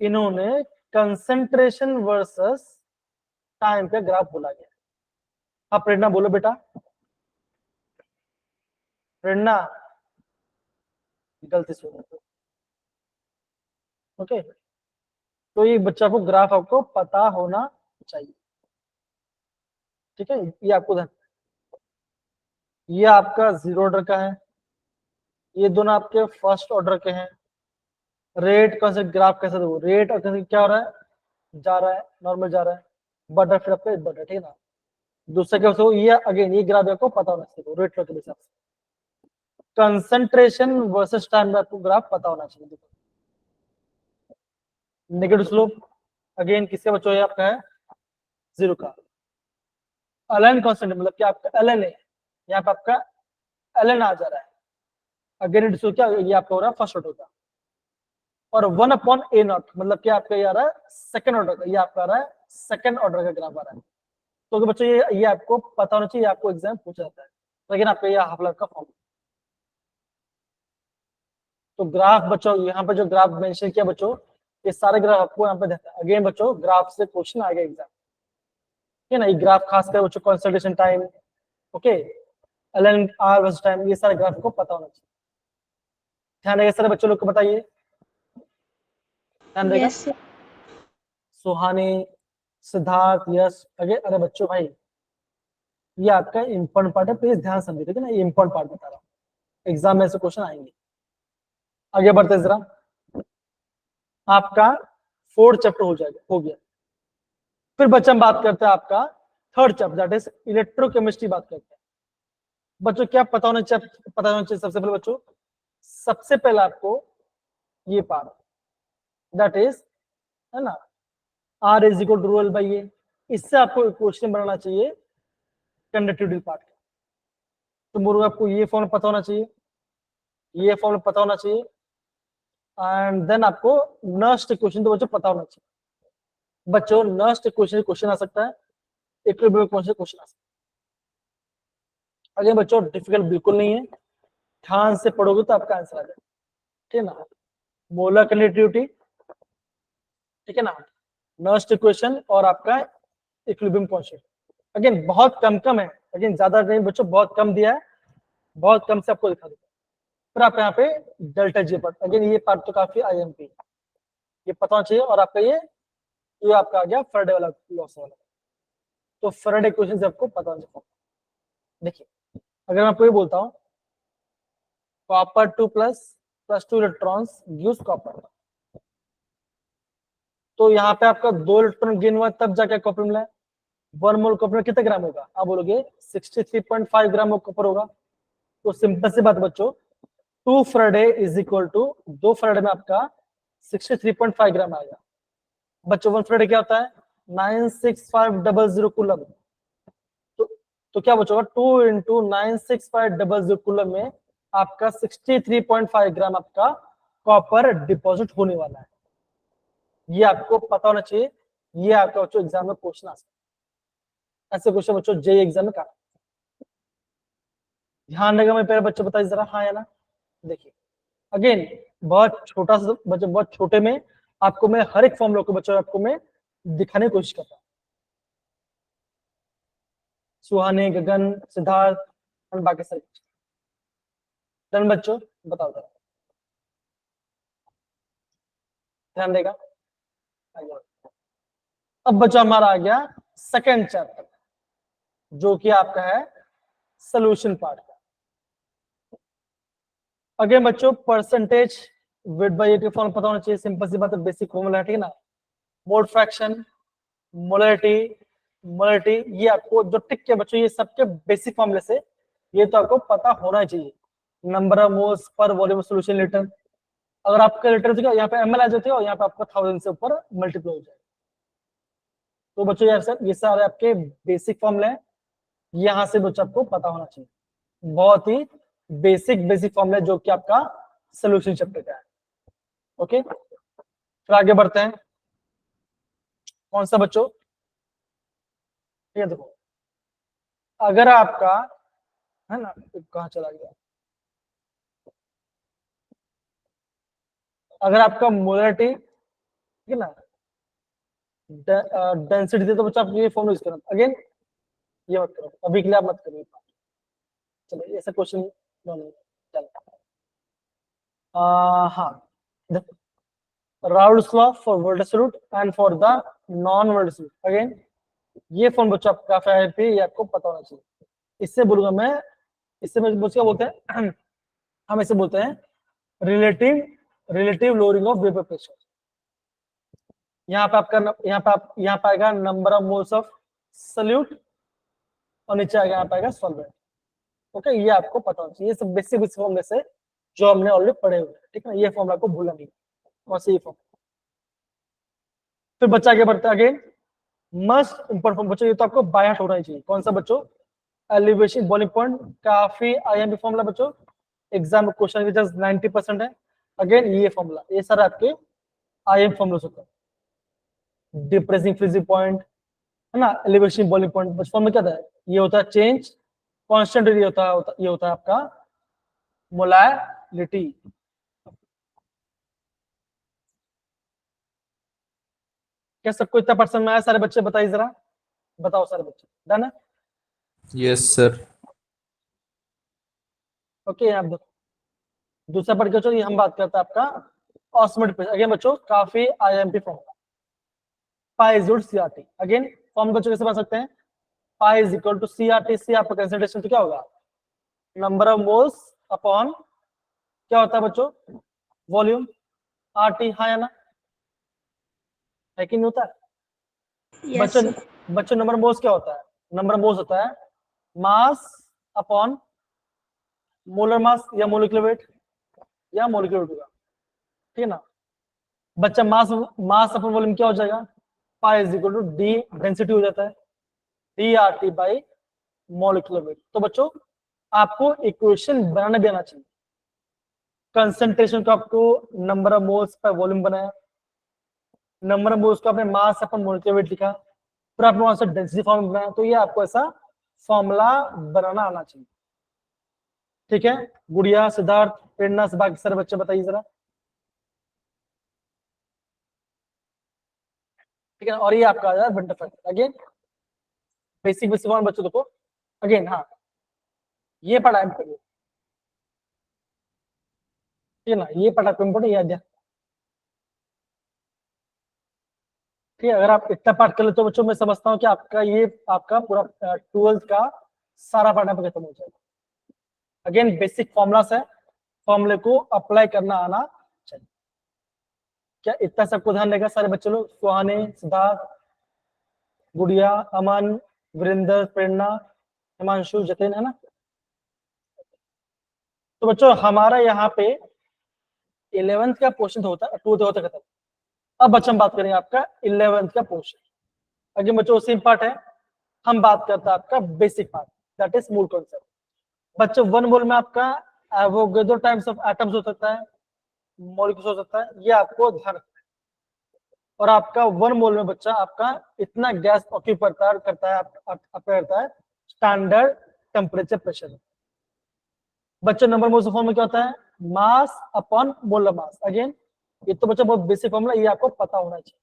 इन्होंने कंसंट्रेशन वर्सेस टाइम पे ग्राफ बोला गया। आप प्रेरणा बोलो बेटा, प्रेरणा गलती से ओके। तो ये बच्चा को ग्राफ आपको पता होना चाहिए, ठीक है। ये आपको ध्यान, ये आपका 0 ऑर्डर का है, ये दोनों आपके फर्स्ट ऑर्डर के हैं। रेट कौन सा ग्राफ कैसे देखो, रेट और कैसे क्या हो रहा है, जा रहा है, नॉर्मल जा रहा है, बटर फिर आपका बटर, ठीक है ना। दूसरा क्या हो, ये अगेन ये ग्राफ आपको पता होना चाहिए, रेट के हिसाब से। कंसंट्रेशन वर्सेस टाइम में आपको ग्राफ पता होना चाहिए। नेगेटिव स्लोप अगेन किसका बच्चों है, आपका है 0 का। अलाइन कांस्टेंट मतलब कि आपका एलएन है, यहाँ पे आपका एलएन आ जा रहा है। अगेन इट क्या, ये आपका हो रहा है फर्स्ट ऑर्डर का। और 1/a0 मतलब कि आपका ये आ रहा है सेकंड ऑर्डर का, ये आपका आ रहा है सेकंड ऑर्डर का ग्राफ आ रहा है। तो बच्चों ये आपको पता होना चाहिए, आपको एग्जाम पूछा जाता है, लेकिन आपका ये हाफ लाइफ का फॉर्म। तो ग्राफ बच्चों यहाँ पे जो ग्राफ मेंशन किया बच्चों, ये सारे ग्राफ आपको यहाँ पे देता है। अगेन बच्चों ग्राफ से क्वेश्चन आ गया एग्जाम, ठीक है ना। ये ग्राफ खासकर बच्चों concentration time, okay, LN R versus time, ये सारे ग्राफ को पता होना चाहिए। ध्यान रहेगा सारे बच्चों लोग को, बताइए ध्यान रहेगा। Yes, sir. सुहानी, सिद्धार्थ, यश, अरे बच्चों भाई ये आपका इंपॉर्टेंट पार्ट है, प्लीज ध्यान समझिए, ठीक है ना। ये इंपॉर्टेंट पार्ट बता रहा हूँ, एग्जाम में से क्वेश्चन आएंगे। आगे बढ़ते जरा, आपका 4th चैप्टर हो जाएगा, हो गया। फिर बच्चा हम बात करते हैं आपका 3rd chapter, that is electrochemistry बात करते हैं। बच्चों क्या पता होना चाहिए, सबसे पहले बच्चों, सबसे पहले आपको ये पार्ट, दैट इज, है ना, R is equal to by A. इससे आपको क्वेश्चन बनाना चाहिए कंडक्टिविटी पार्ट का। तो मुर्गा आपको ये फॉर्म पता होना चाहिए, ये फॉर्म पता होना चाहिए, एंड देन आपको नर्स्ट इक्वेशन तो बच्चों पता होना चाहिए। बच्चों नर्स्ट इक्वेशन क्वेश्चन आ सकता है, इक्विलिब्रियम क्वेश्चन आ सकता है। अगर बच्चों डिफिकल्ट बिल्कुल नहीं है, ध्यान से पढ़ोगे तो आपका आंसर आ जाएगा, ठीक है ना। मोलर कंडक्टिविटी, ठीक है ना, नर्स्ट इक्वेशन और आपका इक्विलिब्रियम कांस्टेंट। अगेन बहुत कम है, अगेन ज्यादा नहीं बच्चों, बहुत कम दिया है, बहुत कम से आपको दिखा दूंगा। फिर आप यहाँ पे डेल्टा जी पार्ट, अगेन ये पार्ट तो काफी आईएमपी, ये पता होना चाहिए। और आपका ये आपका आ गया फैराडे वाला लॉस वाला। तो फैराडे इक्वेशन से आपको पता होना चाहिए। देखिए अगर मैं आपको ये बोलता हूँ copper 2 plus 2 electrons gives copper, तो यहाँ पे आपका 2 इलेक्ट्रॉन गेन हुआ तब जाके कॉपर मिला है। 1 मोल कॉपर में कितने ग्राम होगा, आप बोलोगे 63.5 ग्राम कॉपर होगा। तो सिंपल सी बात बच्चों, 2 Faraday is equal to 2 Faraday में आपका 63.5 ग्राम आएगा। बच्चों 1 फैराडे क्या होता है, 96500 कूलम। तो क्या बचोगा, 2 इंटू 96500 कूलम में आपका 63.5 ग्राम आपका कॉपर डिपॉजिट होने वाला है। ये आपको पता होना चाहिए, ये आपका बच्चों एग्जाम में क्वेश्चन आ सकता है। ऐसे क्वेश्चन बच्चों जेईई एग्जाम में का ध्यान रहेगा। मैं पहले बच्चों बताइए जरा, हाँ या ना। देखिए अगेन बहुत छोटा सा बच्चों, बहुत छोटे में आपको मैं हर एक फॉर्मूला को बच्चों आपको मैं दिखाने की कोशिश करता हूँ। सुहाने, गगन, सिद्धार्थ और बाकी सारे डन बच्चों, बताओ जरा, ध्यान देगा। अब बच्चों हमारा आ गया सेकंड चैप्टर, जो कि आपका है सोल्यूशन पार्ट का। अगेन बच्चों परसेंटेज वेट बाय एट फॉर्म पता होना चाहिए, सिंपल सी बात है, बेसिक फॉर्मूला है, ठीक है ना। मोल फ्रैक्शन, मोलरिटी, ये आपको जो टिक के बच्चों ये सबके बेसिक फॉर्मूले से ये तो आपको पता होना चाहिए। Number of moles per volume solution litre, अगर आपका लीटर तो यहाँ पे ml आ जाते हो और यहाँ पे आपको 1000 से ऊपर मल्टीप्लाई हो जाए। तो बच्चों ये सारे आपके बेसिक फॉर्मूले हैं, यहाँ से बच्चों आपको पता होना चाहिए। बहुत ही बेसिक फॉर्मूला जो कि आपका सोल्यूशन चैप्टर का है। ओके फिर आगे बढ़ते हैं। कौन सा बच्चों? ये देखो, अगर आपका है ना, कहाँ चला गया, अगर आपका मोलरिटी ठीक है ना, डेंसिटी दे तो बच्चा आप ये फॉर्म यूज करो। अगेन ये मत करो, अभी के लिए आप मत करिए। चलो ऐसा क्वेश्चन चलो हाँ, Raoult's law for world absolute and for the non-world absolute. Again, ये फॉर्म बच्चों आपका काफी है, ये आपको पता होना चाहिए। इससे बोलूंगा मैं, इससे मैं क्या बोलते हैं, हम इसे बोलते हैं relative lowering of vapour pressure. यहाँ पे आपका यहाँ पे आएगा number of moles of solute और नीचे आएगा यहाँ पे आएगा सॉल्वेंट। ओके, ये आपको पता होना चाहिए। ये सब बेसिक फॉर्म में से जो हमने ऑलरेडी पढ़े हुए हैं, ठीक है। ये फॉर्म आपको भूलना नहीं, कौन सी फॉर्म। फिर बच्चा आगे बढ़ता है। अगेन मस्ट इंपॉर्टेंट फॉर्म बच्चों, ये तो आपको बाय हार्ट होना ही चाहिए। कौन सा बच्चों? एलिवेशन बॉइलिंग पॉइंट, काफी आईएमपी फॉर्मूला बच्चों, एग्जाम में क्वेश्चन की जस्ट 90% है। अगेन ये फॉर्मूला, ये सारे आपके आईएम फॉर्मूला होते हैं। डिप्रेसिंग फ्रीजिंग पॉइंट है ना, एलिवेशन बॉइलिंग पॉइंट फॉर्म में क्या था, ये होता है चेंज कांस्टेंट, ये होता है आपका मोलैलिटी। क्या सबको इतना परसेंट में आया? सारे बच्चे बताइए जरा, बताओ सारे बच्चे, डन है? Yes sir. ओके, आप देखो दूसरा पढ़ के चलो, हम बात करते हैं आपका ऑस्मोटिक प्रेशर। अगेन बच्चों काफी IMP formula, pi is equal to CRT. Again form बच्चों कैसे बना सकते हैं? Pi is equal to CRT. C आपका कंसंट्रेशन तो क्या होगा, नंबर ऑफ मोल्स अपॉन क्या होता है बच्चों, वॉल्यूम, आरटी। हाँ या ना, है कि नहीं होता है? Yes, बच्चों sir. बच्चों नंबर ऑफ मोल्स क्या होता है? नंबर ऑफ मोल्स होता है मास अपॉन मोलर मास या मोलिकुलर वेट या मोलिकुलर वेट होगा, ठीक है ना। बच्चा मास अपॉन वॉल्यूम क्या हो जाएगा, pi is equal to D, density हो जाता है D R T by molecular weight. तो बच्चों आपको इक्वेशन बनाना भी आना चाहिए। कंसंट्रेशन को आपको number of moles per volume बनाया, नंबर ऑफ मोल्स को आपने मास अपन मोलिकुलर वेट लिखा, फिर आपने वहां से डेंसिटी फॉर्म बनाया। तो ये आपको ऐसा फॉर्मूला बनाना आना चाहिए, ठीक है। गुड़िया, सिद्धार्थ, प्रेरणा से बाकी सारे बच्चे बताइए जरा, ठीक है। और ये आपका आ जाएगा विंटर फैक्टर। अगेन बेसिक बच्चों देखो, अगेन हाँ ये पढ़ा है, ठीक है ना, ये पढ़ा आपको इम्पोर्टेंट याद है, ठीक है। अगर आप इतना पाठ कर ले तो बच्चों मैं समझता हूँ कि आपका पूरा 12th का सारा पढ़ना पे खत्म हो जाएगा। अगेन बेसिक फॉर्मुलास है, फॉर्मूले को अप्लाई करना आना चाहिए। क्या इतना सबको ध्यान रहेगा सारे बच्चे लोग? सुहाने, सिद्धार्थ, गुड़िया, अमन, वीरेंद्र, प्रेरणा, हिमांशु, जतिन, है ना। तो बच्चों हमारा यहाँ पे 11th का पोर्शन होता है, 2 होता खत्म। अब बच्चों हम बात करेंगे आपका 11th का पोर्शन। अगेन बच्चों सेम पार्ट है, हम बात करते हैं आपका बेसिक पार्ट, दैट इज मूल कॉन्सेप्ट। बच्चों 1 मोल में आपका एवोगाड्रो टाइम्स ऑफ एटम्स हो सकता है, मॉलिक्यूल्स हो सकता है, ये आपको ध्यान रखना है। और आपका 1 मोल में बच्चा आपका इतना गैस ऑक्यूपाई करता है स्टैंडर्ड टेम्परेचर प्रेशर। बच्चा नंबर मोल फॉर्म में क्या होता है, mass upon molar mass. Again ये तो बच्चा बहुत बेसिक फॉर्मूला, ये आपको पता होना चाहिए।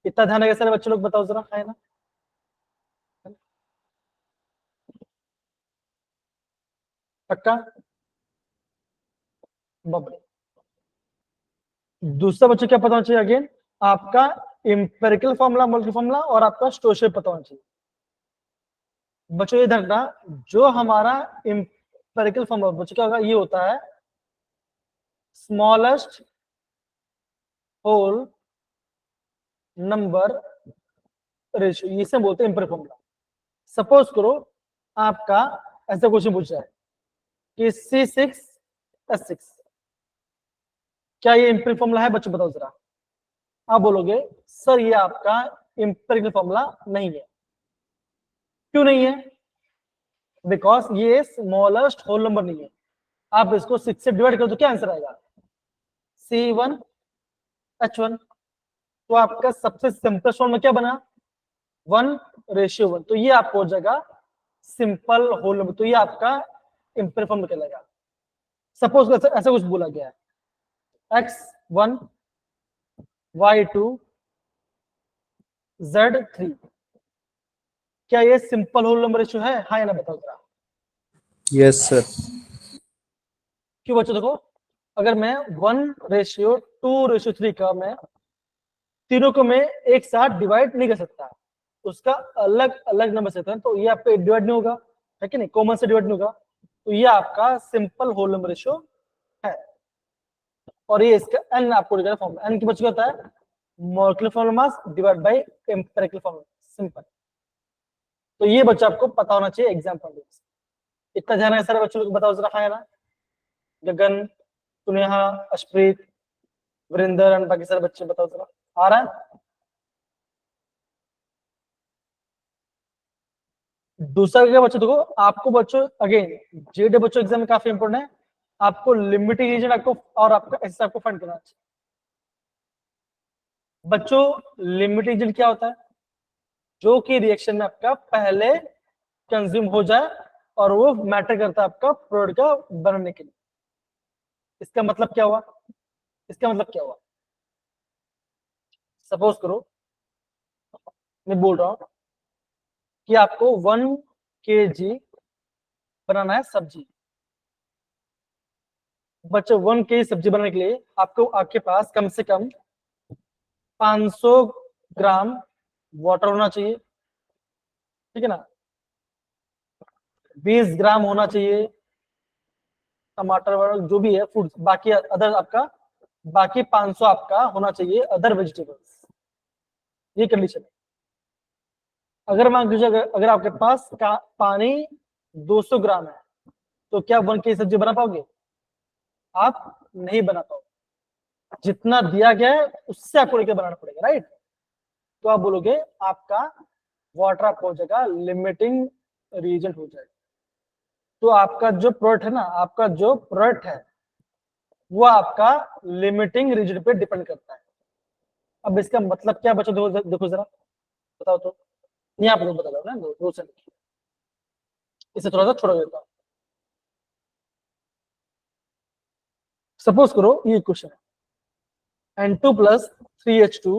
इतना ध्यान रखिए सारे बच्चे लोग, बताओ जरा, है ना? पक्का? बबले। दूसरा बच्चों क्या पता होना चाहिए, अगेन आपका इंपेरिकल फॉर्मूला, मोलर फॉर्मूला और आपका स्टोइशियस पता होना चाहिए। बच्चों ये ध्यान रखना, जो हमारा इंपेरिकल फॉर्मूला बच्चों क्या होगा, ये होता है स्मॉलेस्ट होल नंबर रेशियो, इसे बोलते हैं इंपेरिकल फॉर्मूला। सपोज करो आपका ऐसा क्वेश्चन पूछा है कि C6H6, क्या ये इंपेरिकल फॉर्मूला है? बच्चों बताओ जरा। आप बोलोगे सर ये आपका इंपेरिकल फॉर्मूला नहीं है। क्यों नहीं है? बिकॉज ये स्मॉलेस्ट होल नंबर नहीं है। आप इसको 6 से डिवाइड करो तो क्या आंसर आएगा, C1H1। तो आपका सबसे सिंपल फॉर्म में क्या बना 1:1, तो ये आपको हो जाएगा सिंपल होल नंबर, तो ये आपका इंपीरियल फॉर्म निकलेगा। सपोज ऐसा कुछ बोला गया है x1 y2 z3, क्या ये सिंपल होल नंबर रेशियो है, हाँ या ना बताओ जरा। Yes, sir. क्यों बच्चों देखो, अगर मैं 1:2:3 का मैं तीनों को मैं एक साथ डिवाइड नहीं कर सकता, उसका अलग अलग नंबर से तो ये आपका डिवाइड नहीं होगा, है कि नहीं, कॉमन से डिवाइड नहीं होगा, तो ये आपका सिंपल होल नंबर रेशियो है। और ये इसका n आपको दिखाया फॉर्म, n की बच्चों क्या होता है molecular formula mass divide by empirical formula, simple. तो ये बच्चा आपको पता होना चाहिए एग्जाम पॉइंट ऑफ व्यू से। इतना ध्यान है सारे बच्चों को, बताओ जरा हाँ या ना। गगन, सुनेहा, अशप्रीत, वरिंदर एंड बाकी सारे बच्चे बताओ जरा, आ रहा है। दूसरा क्या बच्चों देखो, आपको बच्चों अगेन जेडे बच्चों एग्जाम में काफी इंपोर्टेंट है, आपको लिमिटिंग रीजन आपको और आपका एस आपको फाइंड करना चाहिए। बच्चों लिमिटिंग रीजन क्या होता है, जो कि रिएक्शन में आपका पहले कंज्यूम हो जाए और वो मैटर करता है आपका प्रोडक्ट का बनने के लिए। इसका मतलब क्या हुआ, इसका मतलब क्या हुआ, सपोज करो मैं बोल रहा हूं कि आपको 1 kg बनाना है सब्जी। बच्चों 1 kg सब्जी बनाने के लिए आपको आपके पास कम से कम 500 ग्राम वाटर होना चाहिए, ठीक है ना, 20 ग्राम होना चाहिए टमाटर वगैरह जो भी है फूड, बाकी अदर आपका बाकी 500 आपका होना चाहिए अदर वेजिटेबल्स। ये कंडीशन है। अगर मान लीजिए अगर आपके पास पानी 200 ग्राम है, तो क्या 1 kg सब्जी बना पाओगे, आप नहीं बना पाओगे। जितना दिया गया है उससे आपको लेकर बनाना पड़ेगा, राइट। तो आप बोलोगे आपका वाटर आपका हो जाएगा लिमिटिंग रीजन हो जाएगा। तो आपका जो प्रोडक्ट है ना, आपका जो प्रोडक्ट है वो आपका लिमिटिंग रीजन पे डिपेंड करता है। अब इसका मतलब क्या बच्चों, देखो जरा बताओ तो, नहीं आप लोग बता दो ना, दो से इसे थोड़ा सा छोड़ देता हूं। सपोज करो ये क्वेश्चन है N2 + 3H2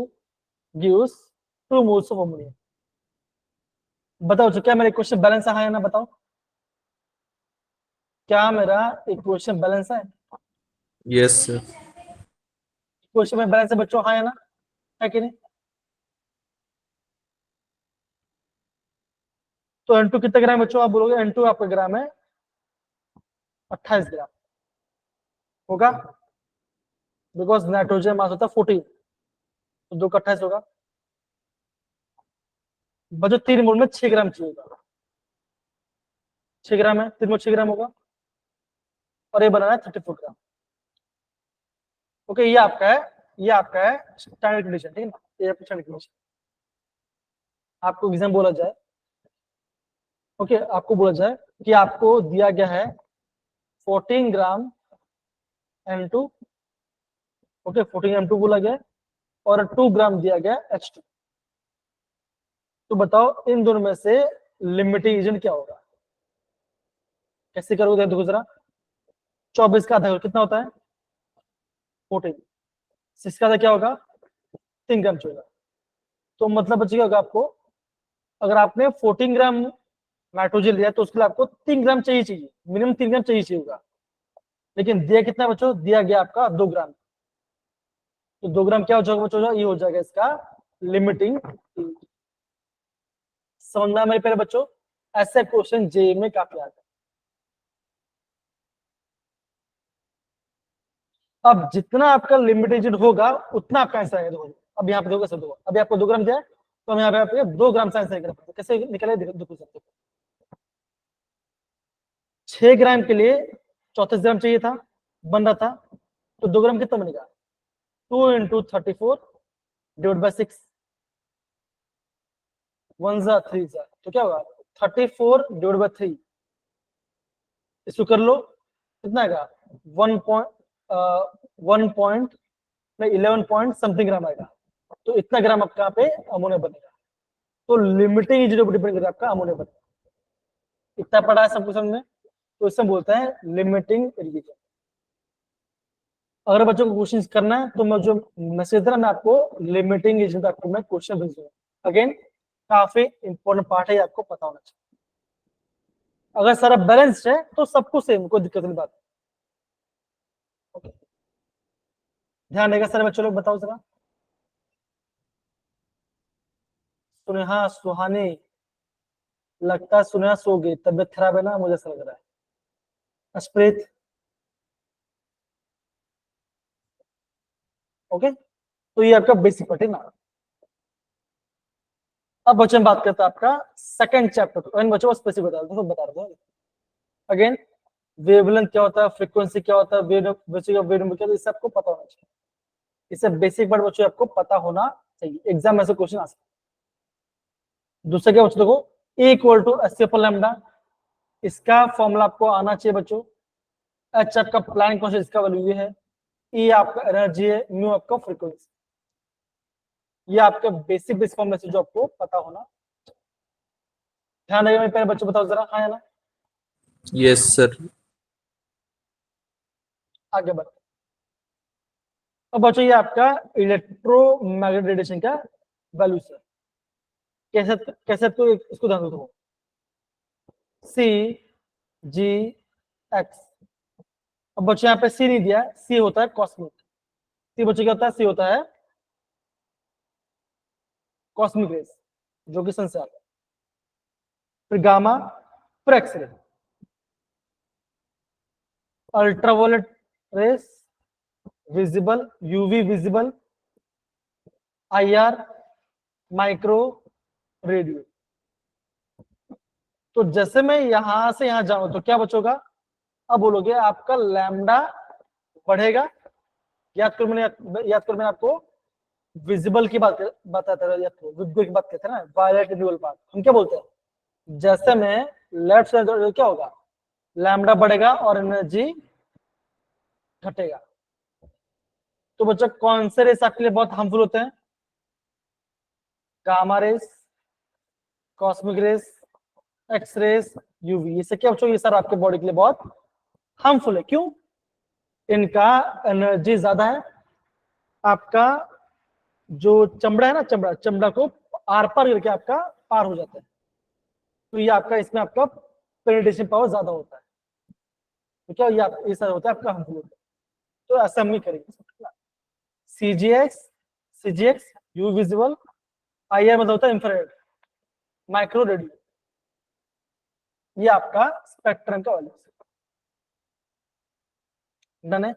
gives 2 moles of ammonia। बताओ जो क्या मेरा क्वेश्चन बैलेंस है या ना, बताओ क्या मेरा इक्वेशन बैलेंस है, Yes, sir. क्वेश्चन में बैलेंस है बच्चों, हाँ या ना, है कि नहीं। तो N2 कितना ग्राम बच्चों, आप बोलोगे N2 आपका ग्राम है 28 ग्राम होगा, बिकॉज नाइट्रोजन मास होता है 14, तो 2 का 28 होगा। बच्चों 3 मोल में 6 ग्राम चाहिए होगा, 6 ग्राम है, 3 मोल 6 ग्राम होगा, और ये बनाना है 34 ग्राम। ओके, ये आपका है स्टैंडर्ड कंडीशन, ठीक है ना, ये आपकी स्टैंडर्ड कंडीशन। आपको एग्जाम बोला जाए, ओके आपको बोला जाए कि आपको दिया गया है 14 ग्राम N2, ओके 14 ग्राम 2 बोला गया है, और 2 ग्राम दिया गया H2। तो बताओ इन दोनों में से लिमिटिंग एजेंट क्या होगा, कैसे करोगे, देखो जरा 24 का आधा कितना होता है 14, 6 का आधा क्या होगा 3 ग्राम चाहिए। तो मतलब बचेगा होगा आपको, अगर आपने 14 ग्राम नाइट्रोजन लिया तो उसके लिए आपको 3 ग्राम चाहिए, मिनिमम 3 ग्राम चाहिए होगा। लेकिन दिया कितना बच्चों, दिया गया आपका 2 ग्राम, तो 2 ग्राम क्या हो जाएगा बच्चों, ये हो जाएगा इसका लिमिटिंग। समझना मेरे प्यारे बच्चों, ऐसे क्वेश्चन जेईई में काफी आता है। अब जितना आपका लिमिटेशन होगा उतना आपका आंसर आएगा। देखो अब यहाँ पे देखो, सब देखो अभी आपको 2 ग्राम दिया है, तो हम यहाँ पे 2 ग्राम साइंस निकले, कैसे निकले देखो सब। 6 ग्राम के लिए 34 ग्राम चाहिए था, बन रहा था, तो 2 ग्राम कितना बनेगा 2 × 34 डिवाइड बाय 6, 1 जा 3 जा, तो क्या होगा 34 डिवाइड बाय 3, इसको कर लो कितना आएगा 1 पॉइंट 11 पॉइंट समथिंग ग्राम आएगा। तो इतना ग्राम आपका यहाँ पे अमोनिया बनेगा। तो लिमिटिंग एजेंट पर डिपेंड करेगा आपका अमोनिया बनेगा। इतना पढ़ा है सबको समझ में, तो इसे बोलते हैं लिमिटिंग एजेंट। अगर बच्चों को क्वेश्चन करना है तो मैं जो मैसेज दे रहा मैं आपको लिमिटिंग एजेंट आपको मैं क्वेश्चन भेज दूंगा। अगेन काफी इंपॉर्टेंट पार्ट है, आपको पता होना चाहिए। अगर सारा बैलेंस्ड है तो सबको सेम, कोई दिक्कत नहीं बात। ओके, ध्यान देगा सारे बच्चों लोग, बताओ जरा। सुनेहा सुहानी, लगता है सुनेहा सो गई, तबियत खराब है ना, मुझे ऐसा लग रहा है। अस्प्रीत, ओके, तो ये आपका बेसिक पार्ट है ना। अब बच्चों में बात करते हैं आपका सेकंड चैप्टर। इन बच्चों को स्पेसिफिक बता रहा हूँ। अगेन वेवलेंथ क्या होता है, फ्रीक्वेंसी क्या होता है, वेव क्या, इसे आपको पता होना चाहिए। इसे बेसिक पार्ट बच्चों आपको पता होना चाहिए, एग्जाम में से क्वेश्चन आ सकता है। दूसरा क्या बच्चों देखो, E इक्वल टू एच पर लैम्डा, इसका फॉर्मूला आपको आना चाहिए बच्चों। एच आपका प्लानिंग कॉन्स्टेंट, इसका वैल्यू ये है। ई आपका एनर्जी है, म्यू आपका फ्रीक्वेंसी। ये आपके बेसिक फॉर्मूला से जो आपको पता होना। ध्यान रखिए मेरे प्यारे बच्चों, बताओ जरा, हाँ या ना। Yes, sir. आगे बढ़ते। अब बच्चों ये आपका इलेक्ट्रोमैग्नेटिक रेडिएशन का वैल्यू है। कैसे कैसे तो इसको ध्यान दो, सी जी एक्स। अब बच्चों यहाँ पे सी नहीं दिया, सी होता है कॉस्मिक। सी बच्चों क्या होता है, सी होता है कॉस्मिक रेस, जो कि सन से आता है। फिर गामा, फिर X ray, ultraviolet rays, visible, UV visible, IR, micro, radio. तो जैसे मैं यहां से यहां जाऊं तो क्या बचोगा, अब बोलोगे आपका लैम्डा बढ़ेगा। याद करो मैंने आपको विजिबल की बात बताता था, विजिबल की बात कहते हैं ना, वायलेट ड्यूअल पाथ। हम क्या बोलते हैं, जैसे मैं लेफ्ट साइड क्या होगा, लैम्डा बढ़ेगा और एनर्जी घटेगा। तो बच्चों कौन से रेस आपके लिए बहुत हार्मफुल होते हैं, gamma rays, cosmic rays, X rays, UV. इससे क्या बच्चों, ये सर आपके बॉडी के लिए बहुत हार्मफुल है। क्यों, इनका एनर्जी ज्यादा है। आपका जो चमड़ा है ना, चमड़ा को आर पार करके आपका पार हो जाता है। तो ये आपका इसमें आपका पेनिट्रेशन पावर ज्यादा होता है। तो क्या ये ऐसा होता है आपका हार्मफुल होता है। तो ऐसा हम नहीं करेंगे। सीजीएक्स, यू विजिबल, आईआर मतलब होता है इंफ्रारेड, माइक्रो रेडियो, ये आपका स्पेक्ट्रम का वैल्यू। डन है।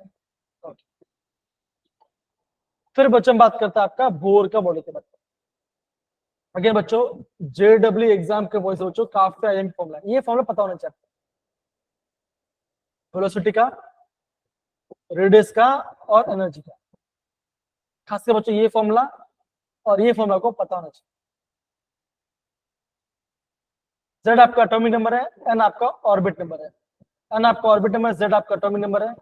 फिर बच्चों बात करता है आपका बोर का बॉडी के बारे में। अगेन बच्चों जेडब्ल्यू एग्जाम के वॉइस बच्चों काफी आईएम फॉर्मूला, ये फॉर्मूला पता होना चाहिए। वेलोसिटी का, रेडियस का और एनर्जी का, खासकर बच्चों ये फॉर्मूला और ये फॉर्मूला को पता होना चाहिए। जेड आपका एटॉमिक नंबर है, एन आपका ऑर्बिट नंबर है। एन आपका ऑर्बिट नंबर है, जेड आपका एटॉमिक नंबर है,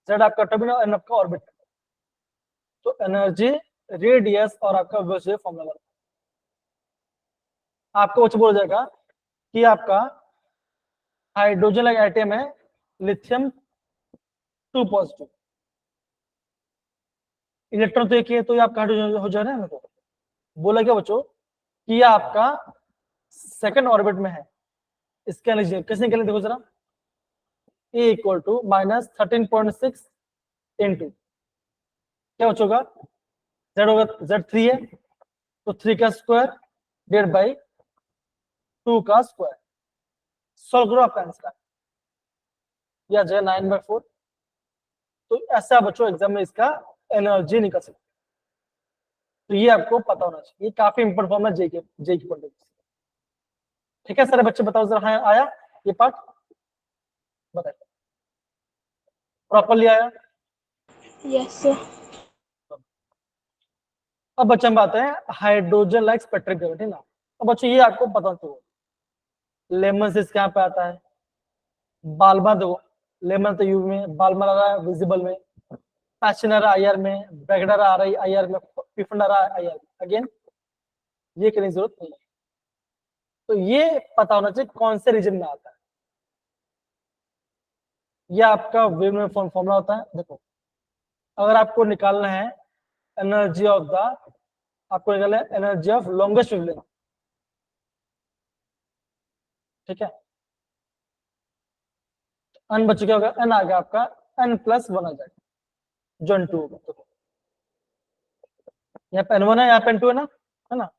जेड आपका एटॉमिक नंबर, एन आपका ऑर्बिट नंबर। तो एनर्जी, रेडियस और आपका वेलोसिटी फॉर्मूला आपको बच्चों बोला जाएगा कि आपका हाइड्रोजन लाइक एटम है लिथियम 2 पॉजिटिव, इलेक्ट्रॉन तो एक ही है, तो ये आपका हाइड्रोजन हो जाए ना। मेरे को बोला क्या बच्चों कि ये आपका सेकंड ऑर्बिट में है। इसका एनर्जी कैसे निकले देखो जरा, E इक्वल टू -13.6 into क्या बचोगा, जेड होगा, जेड 3 है तो 3 का स्क्वायर डिवाइड बाई 2 का स्क्वायर। सॉल्व करो आपका आंसर या जो 9/4। तो ऐसा बच्चों एग्जाम में इसका एनर्जी निकल सकती है। तो ये आपको पता होना चाहिए, ये काफी इंपॉर्टेंट फॉर्मूला जे की पॉइंट। ठीक है सारे बच्चे बताओ जरा, हाँ आया ये पार्ट, बताइए प्रॉपरली आया। Yes, sir. अब बच्चे हम बात है हाइड्रोजन लाइक स्पेक्ट्रम ग्रेविटी ना। अब बच्चों ये आपको पता तो लेमन से कहाँ पे आता है, बालमा देखो, लेमन तो यूवी में, बालमा लगा है विजिबल में, पैशन आ रहा है IR में, ब्रैकेट आ रही है IR में, पिफंड आ रहा है IR में, अगेन ये करने की जरूरत नहीं है। तो ये पता होना चाहिए कौन से रीजन में आता है। ये आपका वेवलेंथ फॉर्मूला होता है। देखो अगर आपको निकालना है एनर्जी ऑफ द, आपको निकालना है एनर्जी ऑफ लॉन्गेस्ट वेवलेंथ, ठीक है। एन बच क्या होगा, एन आ गया आपका n+1 आ जाएगा, जो n2 होगा। देखो यहाँ पे n1 है, यहाँ पे n2 है ना।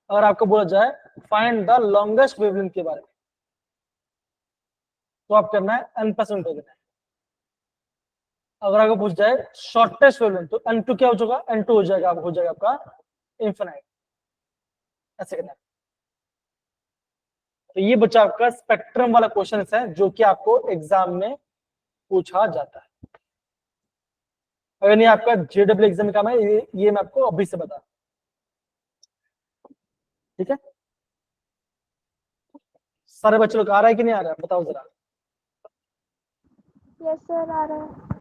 अगर आपको बोला जाए फाइंड द लॉन्गेस्ट वेवलेंथ के बारे में, तो आप करना है n+1 कर देना है। अगर आपको पूछ जाए शॉर्टेस्ट वेवलेंथ, तो n2 क्या हो जाएगा, n2 हो जाएगा आपका इंफिनाइट, ऐसे करना है। तो ये बच्चा आपका स्पेक्ट्रम वाला क्वेश्चन है जो कि आपको एग्जाम में पूछा जाता है। अगर नहीं आपका JEE एग्जाम में काम है, ये मैं आपको अभी से बता, ठीक है। सारे बच्चे लोग आ रहा है कि नहीं आ रहा है, बताओ जरा। यस सर, आ रहा है।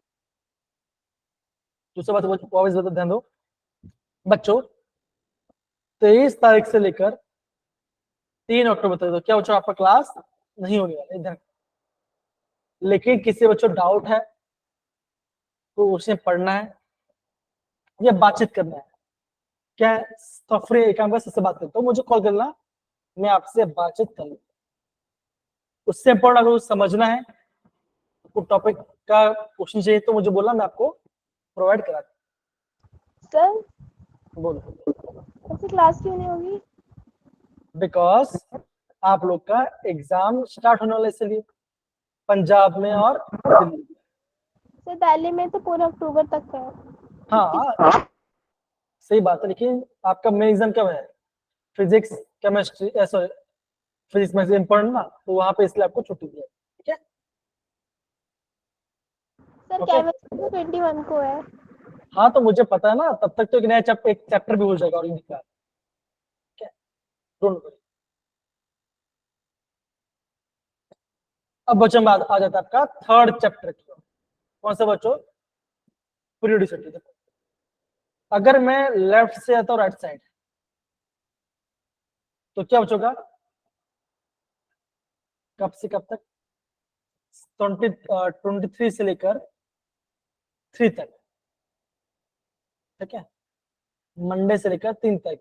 दूसरी बात वापस बता, ध्यान दो बच्चों, 23 तारीख से लेकर 3 अक्टूबर तक तो क्या बच्चों आपका क्लास नहीं होने वाला इधर। लेकिन किसी बच्चों डाउट है तो उसे पढ़ना है या बातचीत करना है, क्या है, तो फ्री एक काम कर, सबसे बात करता हूँ, मुझे कॉल करना, मैं आपसे बातचीत कर लूँ। उससे इम्पोर्टेंट अगर समझना है, तो टॉपिक का क्वेश्चन चाहिए तो मुझे बोलना, मैं आपको प्रोवाइड करा दूँ। सर बोलो। ऐसी क्लास क्यों नहीं होगी? बिकॉज आप लोग का एग्जाम स्टार्ट होने वाला है, इसलिए पंजाब में और दिल्ली। सर दिल्ली में तो पूरा अक्टूबर तक है। हाँ सही बात है, लेकिन आपका मेन एग्जाम कब है, फिजिक्स केमिस्ट्री, सॉरी फिजिक्स में इम्पोर्टेंट ना, तो वहां पे इसलिए आपको छुट्टी दी है, ठीक है। Sir Okay. केमिस्ट्री तो 21 को है। हाँ तो मुझे पता है ना, तब तक तो एक नया एक चैप्टर भी हो जाएगा और ठीक है, डोंट वरी। अब बच्चों बाद आ जाता है आपका थर्ड चैप्टर की, कौन सा बच्चों, पीरियोडिसिटी। देखो अगर मैं लेफ्ट से आता हूँ राइट साइड, तो क्या बचोगा, कब से कब तक, 23 से लेकर 3 तक, ठीक है, मंडे से लेकर 3 तक,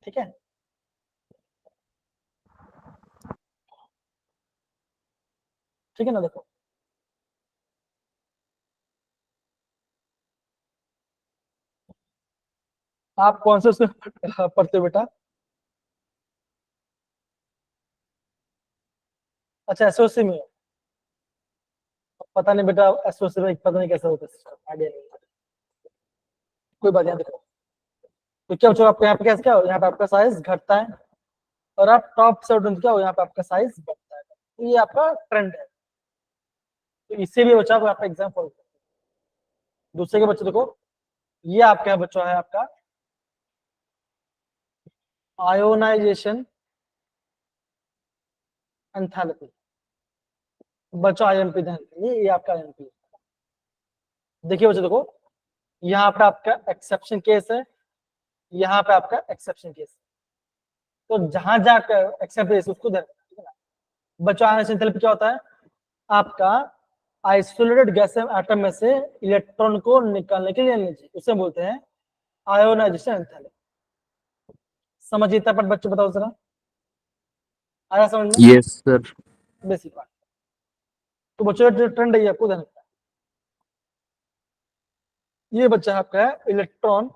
ठीक है। ठीक है ना। देखो आप कौन से उसमें पढ़ते हो बेटा, अच्छा एसओसी में हो, पता नहीं बेटा एसओसी में पता नहीं कैसा होता है सिस्टम, आइडिया नहीं है। कोई बात नहीं, देखो तो क्या बच्चों आपको यहाँ पे कैसे क्या हो, यहाँ पे आपका साइज घटता है और आप टॉप से क्या हो, यहाँ पे आपका साइज बढ़ता है, तो ये आपका ट्रेंड है। तो इससे भी बच्चा को आपका एग्जाम फॉलो करना है। दूसरे के बच्चे देखो, ये आपका बच्चा है आपका आयोनाइजेशन एंथैल्पी, बच्चों आईएमपी ध्यान, ये आपका आईएमपी। देखिए बच्चों देखो, यहाँ पे आपका एक्सेप्शन केस है, यहाँ पे आपका एक्सेप्शन केस है, तो जहां जाकर एक्सेप्ट केस उसको ध्यान, ठीक है ना। बच्चों आयोनाइजेशन एंथैल्पी क्या होता है, आपका आइसोलेटेड गैस एटम में से इलेक्ट्रॉन को निकालने के लिए एनर्जी, उसे बोलते हैं आयोनाइजेशन एंथैल्पी। समझिए तब बच्चों, बताओ जरा, आया समझ में? Yes, sir. बेसिक बात। तो बच्चों जो ट्रेंड है आपको ध्यान रखना है। ये बच्चा आपका है इलेक्ट्रॉन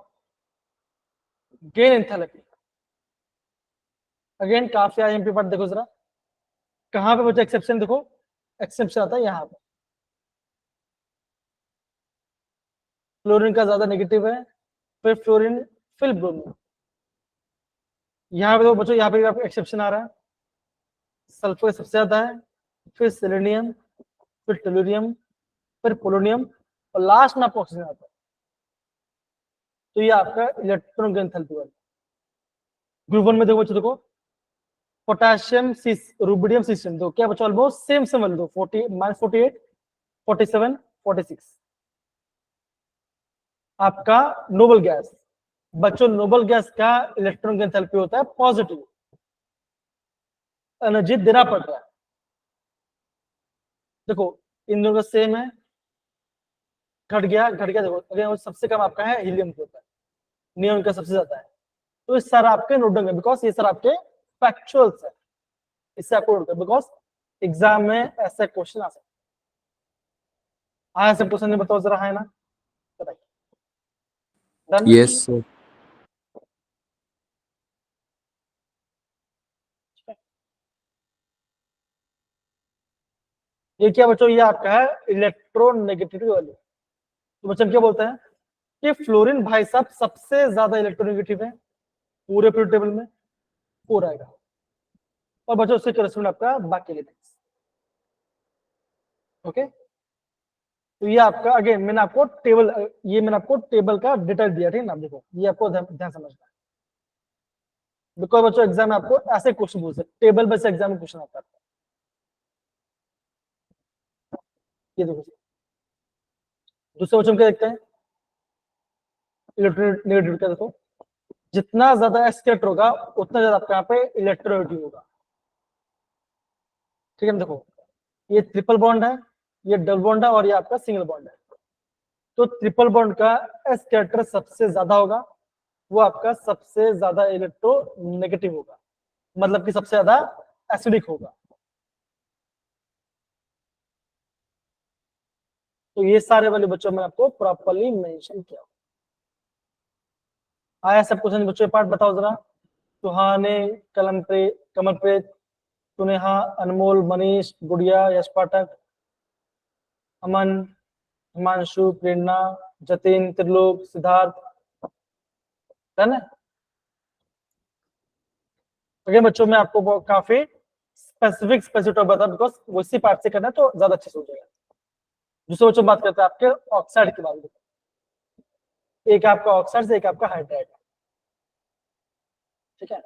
गेन एंथैल्पी, अगेन काफी आईएमपी पार्ट, देखो जरा कहां पे बच्चा एक्सेप्शन, देखो एक्सेप्शन आता है यहाँ पे, फ्लोरीन का ज्यादा नेगेटिव है, फिर फ्लोरीन, फिर ब्रोमीन। यहाँ पे तो बच्चों यहाँ पे आपको एक्सेप्शन आ रहा है, सल्फर सबसे ज्यादा है, फिर सेलेनियम, फिर टेलुरियम, फिर पोलोनियम और लास्ट में आपको ऑक्सीजन आता है। तो ये आपका इलेक्ट्रॉन गेन एंथैल्पी वाला। ग्रुप 1 में देखो बच्चों, देखो पोटेशियम रुबिडियम सिस्टम, तो क्या बच्चों ऑलमोस्ट सेम वैल्यू, 40 -48 47 46। आपका नोबल गैस। बच्चों नोबल गैस का इलेक्ट्रॉन का एंथैल्पी होता है पॉजिटिव, एनर्जी देना पड़ रहा है। देखो इन दोनों का सेम है, घट गया देखो अगर सबसे कम आपका है हीलियम के होता है, नियॉन का सबसे ज्यादा है। तो ये सर आपके नोट होंगे बिकॉज ये सर आपके फैक्चुअल्स है, इससे आपको नोट बिकॉज एग्जाम में ऐसा क्वेश्चन आ सकता है। ऐसा क्वेश्चन नहीं बताओ जरा, है ना? बताइए। Done? Yes, sir. ये क्या बच्चों, ये आपका है इलेक्ट्रोनेगेटिविटी वाली। तो बच्चों क्या बोलते हैं कि फ्लोरीन भाई साहब सबसे ज्यादा इलेक्ट्रोनेगेटिव है पूरे पीरियड टेबल में, हो रहेगा। और बच्चों उससे करस्पॉन्ड आपका बाकी एलिमेंट्स। ओके, तो ये आपका अगेन मैंने आपको टेबल का डिटेल दिया, ठीक है ना? देखो ये आपको ध्यान समझना है, बिकॉज बच्चों एग्जाम में आपको ऐसे क्वेश्चन पूछ सकते, टेबल बेस्ड एग्जाम में क्वेश्चन आता है। ये देखो दूसरे क्वेश्चन क्या देखते हैं, इलेक्ट्रोनेगेटिव का। देखो जितना ज्यादा एस कैरेक्टर होगा उतना ज्यादा आपके यहाँ पे इलेक्ट्रोनेगेटिव होगा, ठीक है ना? देखो ये ट्रिपल बॉन्ड है, ये डबल बॉन्ड है और ये आपका सिंगल बॉन्ड है। तो ट्रिपल बॉन्ड का एस कैरेक्टर सबसे ज्यादा होगा, वो आपका सबसे ज्यादा इलेक्ट्रोनेगेटिव होगा, मतलब कि सबसे ज्यादा एसिडिक होगा। तो ये सारे वाले बच्चों में आपको प्रॉपर्ली मेंशन किया। आया सब क्वेश्चन बच्चों पार्ट बताओ जरा। सुहाने, कमलप्रीत, सुनेहा, अनमोल, मनीष, गुड़िया, यश पाठक, अमन, हिमांशु, प्रेरणा, जतिन, त्रिलोक, सिद्धार्थ, डन है? अगेन बच्चों में आपको काफी स्पेसिफिक बता बिकॉज उसी पार्ट से करना है तो ज्यादा अच्छे से हो जाएगा। दूसरे बच्चों बात करते हैं आपके ऑक्साइड की बात, एक आपका ऑक्साइड से एक आपका हाइड्राइड, ठीक है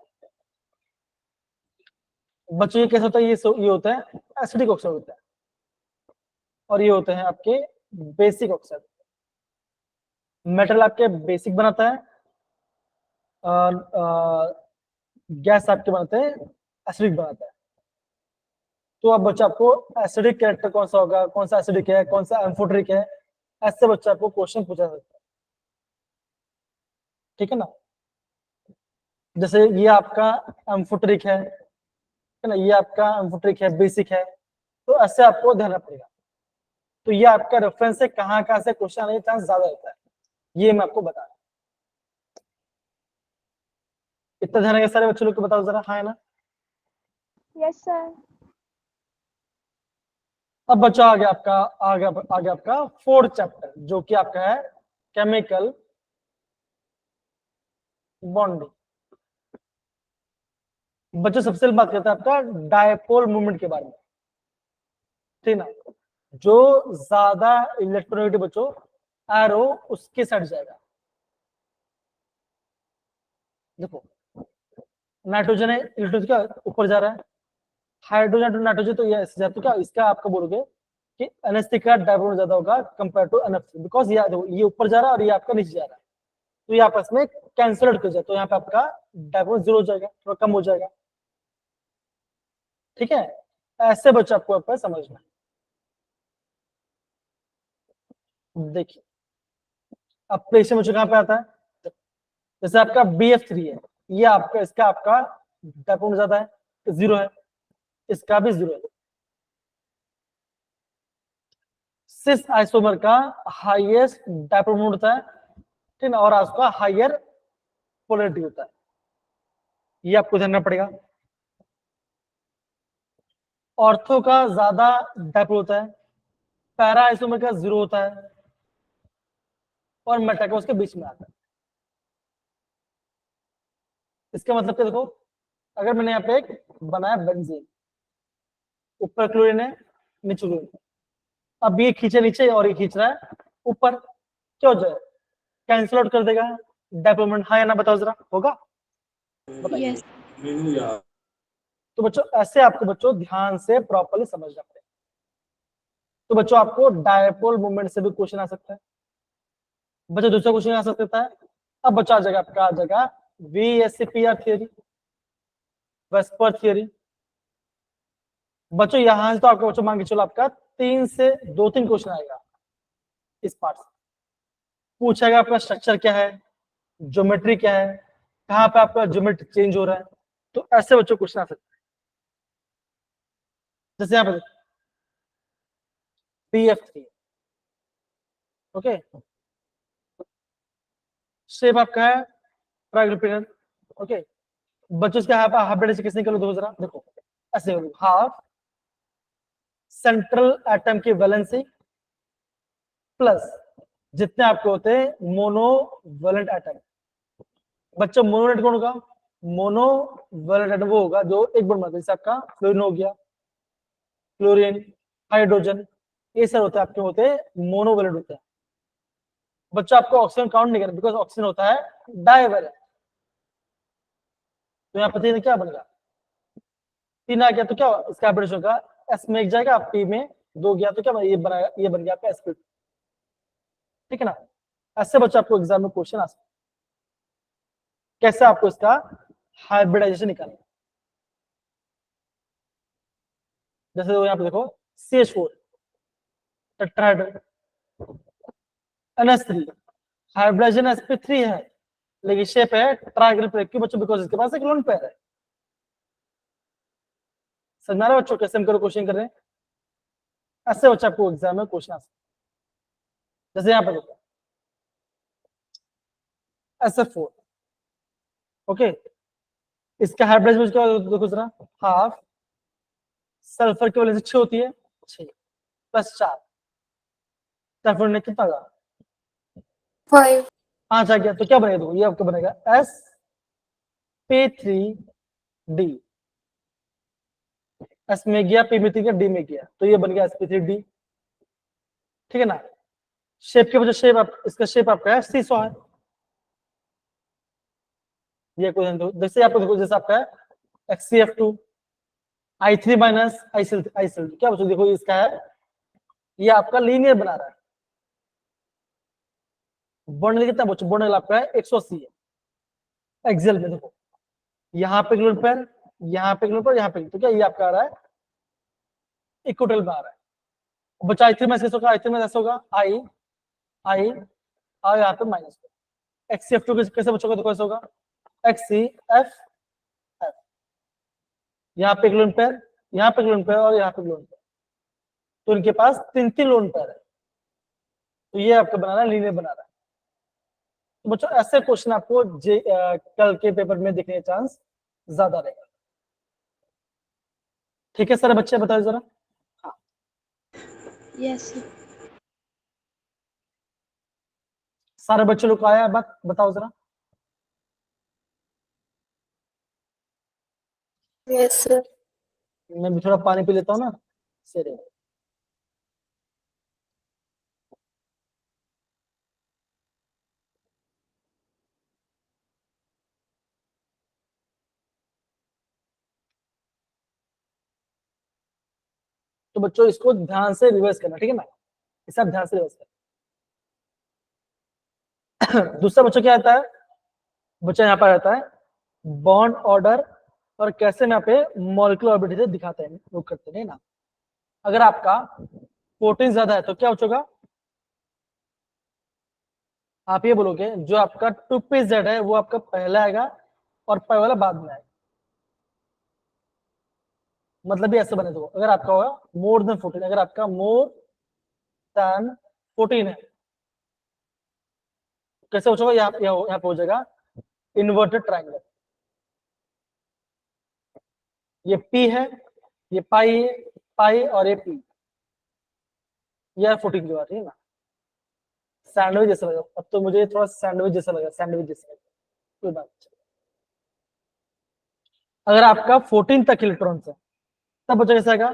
बच्चों? ये कैसे होता है, ये होता है एसिडिक ऑक्साइड होता है, और ये होते हैं आपके बेसिक ऑक्साइड। मेटल आपके बेसिक बनाता है और गैस आपके बनाते हैं एसिडिक बनाता है। तो अब बच्चा आपको एसिडिक कैरेक्टर कौन सा होगा, कौन सा एसिडिक है, कौन सा एम्फोटेरिक है, ऐसे बच्चा आपको क्वेश्चन पूछा सकता है, ठीक है ना? जैसे ये आपका एम्फोटेरिक है ना, ये आपका एम्फोटेरिक है, बेसिक है, तो ऐसे आपको ध्यान रखना पड़ेगा। तो ये आपका रेफरेंस है, कहाँ से क्वेश्चन आने का चांस ज्यादा होता है, ये मैं आपको बता रहा हूं। इतना ध्यान है सारे बच्चों लोग को बताओ जरा, हाँ है ना? Yes sir. अब बच्चा आगे आपका फोर्थ चैप्टर जो कि आपका है केमिकल बॉन्डिंग। बच्चों सबसे पहले बात करते हैं आपका डायपोल मूवमेंट के बारे में, ठीक ना? जो ज्यादा इलेक्ट्रोनेगेटिव बच्चों एरो उसके साइड जाएगा। देखो नाइट्रोजन है, इलेक्ट्रोन क्या ऊपर जा रहा है, हाइड्रोजन टू नाइट्रोजन, तो ये ऐसे जाता है। क्या इसका आपका बोलोगे कि NH3 का डायपोल ज्यादा होगा कंपेयर टू NF3 बिकॉज ये ऊपर जा रहा है और ये आपका नीचे जा रहा है, तो ये आपस में कैंसिल आउट कर जाए, तो यहाँ पे आपका डायपोल 0 हो जाएगा, थोड़ा कम हो जाएगा, ठीक है? ऐसे बच्चे आपको समझना है। देखिए अब प्रेशर बच्चों कहाँ पे आता है, जैसे आपका BF3 है, ये आपका इसका आपका डायपोल ज्यादा है, 0 है, इसका भी 0 है। सिस आइसोमर का हाईएस्ट डायपोल मोमेंट होता है, ठीक है, और उसका हायर पोलैरिटी होता है, ये आपको जानना पड़ेगा। ऑर्थो का ज्यादा डायपोल होता है, पैरा आइसोमर का 0 होता है, और मेटा का उसके बीच में आता है। इसका मतलब क्या, देखो अगर मैंने यहाँ पे एक बनाया बेंजीन, ऊपर क्लोरीन है नीचे क्लोरीन, अब ये खींचे नीचे और ये खींच रहा है ऊपर, क्या हो जाए, कैंसिल आउट कर देगा डायपोल मोमेंट, हाँ या ना बताओ जरा, होगा? बताइए। तो बच्चों ऐसे आपको बच्चों ध्यान से प्रॉपर्ली समझना पड़ेगा। तो बच्चों आपको डायपोल मूवमेंट से भी क्वेश्चन आ सकता है, बच्चा दूसरा क्वेश्चन आ सकता है। अब बच्चा आ जाएगा आपका, आ जाएगा VSCPR थियरी, वेस्पर थियरी। बच्चों यहां से तो आपका बच्चों मान के चलो आपका 3 से 2-3 क्वेश्चन आएगा इस पार्ट से। पूछेगा आपका स्ट्रक्चर क्या है, ज्योमेट्री क्या है, कहाँ पे आपका ज्योमेट्री चेंज हो रहा है, तो ऐसे बच्चों क्वेश्चन आ सकते हैं। जैसे यहाँ पे PF3, ओके, शेप आपका है ट्रायंगल पिरामिड, ओके। बच्चों इसका हाफ ब्रेड से किसने निकालो, देखो जरा, देखो ऐसे हाफ सेंट्रल एटम की वैलेंसी प्लस जितने आपके होते हैं मोनोवैलेंट एटम। बच्चों मोनोवैलेंट कौन होगा, मोनोवैलेंट एटम वो होगा जो एक बॉन्ड बनाता है, जैसे आपका फ्लोरीन हो गया, क्लोरीन, हाइड्रोजन, ये सब होते हैं आपके होते हैं मोनोवैलेंट होते हैं। बच्चों आपको ऑक्सीजन काउंट नहीं करना, बिकॉज ऑक्सीजन होता है डाइवैलेंट। तो यहाँ पे क्या बनेगा, 3 आ गया तो क्या इसका एवरेज होगा, एस में 1 जाएगा, पी में 2 गया तो क्या ये बनाएगा, ये बन गया आपका sp2, ठीक है ना। ऐसे बच्चों आपको एग्जाम में क्वेश्चन आ सकते, कैसे आपको इसका हाइब्रिडाइजेशन निकालना। जैसे यहाँ पे देखो CH4 tetrahedral, NH3 hybridisation sp3 है, लेकिन शेप है ट्रायंगल पेयर। क्यों बच्चों, बिकॉज इसके पास एक लोन पेयर है। समझा रहे बच्चों कैसे हम करो क्वेश्चन कर रहे हैं, ऐसे बच्चा आपको एग्जाम में क्वेश्चन आ सकता है। जैसे यहाँ पे देखो SF4, ओके, इसका हाइब्रिडाइजेशन क्या देखो जरा, हाफ सल्फर की वजह से 6 होती है, 6 प्लस 4, सल्फर ने कितना होगा 5 5 आ गया तो क्या बनेगा, देखो ये आपका बनेगा sp3d, एस में गया, पी में 3 गया, डी में गया, तो ये बन गया sp3d, ठीक है ना। शेप के वजह शेप आप, इसका शेप आपका है सीसॉ है। ये क्वेश्चन तो जैसे आपको देखो, जैसे आपका है XCF2 I3 माइनस ICL, क्या बच्चों देखो इसका है, ये आपका लीनियर बना रहा है। बॉन्ड कितना बच्चों, बॉन्ड आपका है 180 है एक्सियल में। देखो यहाँ पे ग्लोन पेयर, यहाँ पे ग्लोन पेयर, यहाँ पे, तो क्या ये आपका आ रहा है इक्वटल में आ रहा है। बच्चा I3 में ऐसे होगा, I3 में ऐसे होगा, I और यहाँ पे माइनस, XCF2 कैसे बच्चों का, देखो ऐसे होगा XCF, यहाँ पे ग्लोन पेयर, यहाँ पे ग्लोन पेयर और यहाँ पे ग्लोन पेयर, तो इनके पास 3 लोन पेयर है, तो ये आपका बना रहा है लीनियर बना रहा है। तो बच्चों ऐसे क्वेश्चन आपको कल के पेपर में दिखने का चांस ज्यादा रहेगा। ठीक है सारे बच्चे बताओ जरा, यस सारे बच्चे लोग को आया बात, बताओ जरा। यस सर मैं भी थोड़ा पानी पी लेता हूँ ना, सही। तो बच्चों इसको ध्यान से रिवर्स करना, ठीक है ना, इसे आप ध्यान से रिवर्स करना। दूसरा बच्चों क्या आता है, बच्चा यहाँ पर आता है बॉन्ड ऑर्डर और कैसे यहाँ पे मॉलिक्यूलर ऑर्बिटल दिखाते हैं, लोग करते हैं ना। अगर आपका प्रोटीन ज्यादा है तो क्या होगा, आप ये बोलोगे जो आपका 2pz है वो आपका पहला आएगा और पाई वाला बाद में आएगा, मतलब ये ऐसे बने। दो अगर आपका होगा मोर देन 14, अगर आपका मोर देन 14 है, कैसे हो जाएगा, यहाँ पे हो जाएगा इन्वर्टेड ट्रायंगल। ये P है, ये पाई है, पाई और ये P, ये 14 की बात है ना। सैंडविच जैसा लगा, अब तो मुझे थोड़ा सैंडविच जैसा लगा, सैंडविच जैसा लगा, कोई बात नहीं। अगर आपका 14 तक इलेक्ट्रॉन है तब बच्चा कैसा आएगा,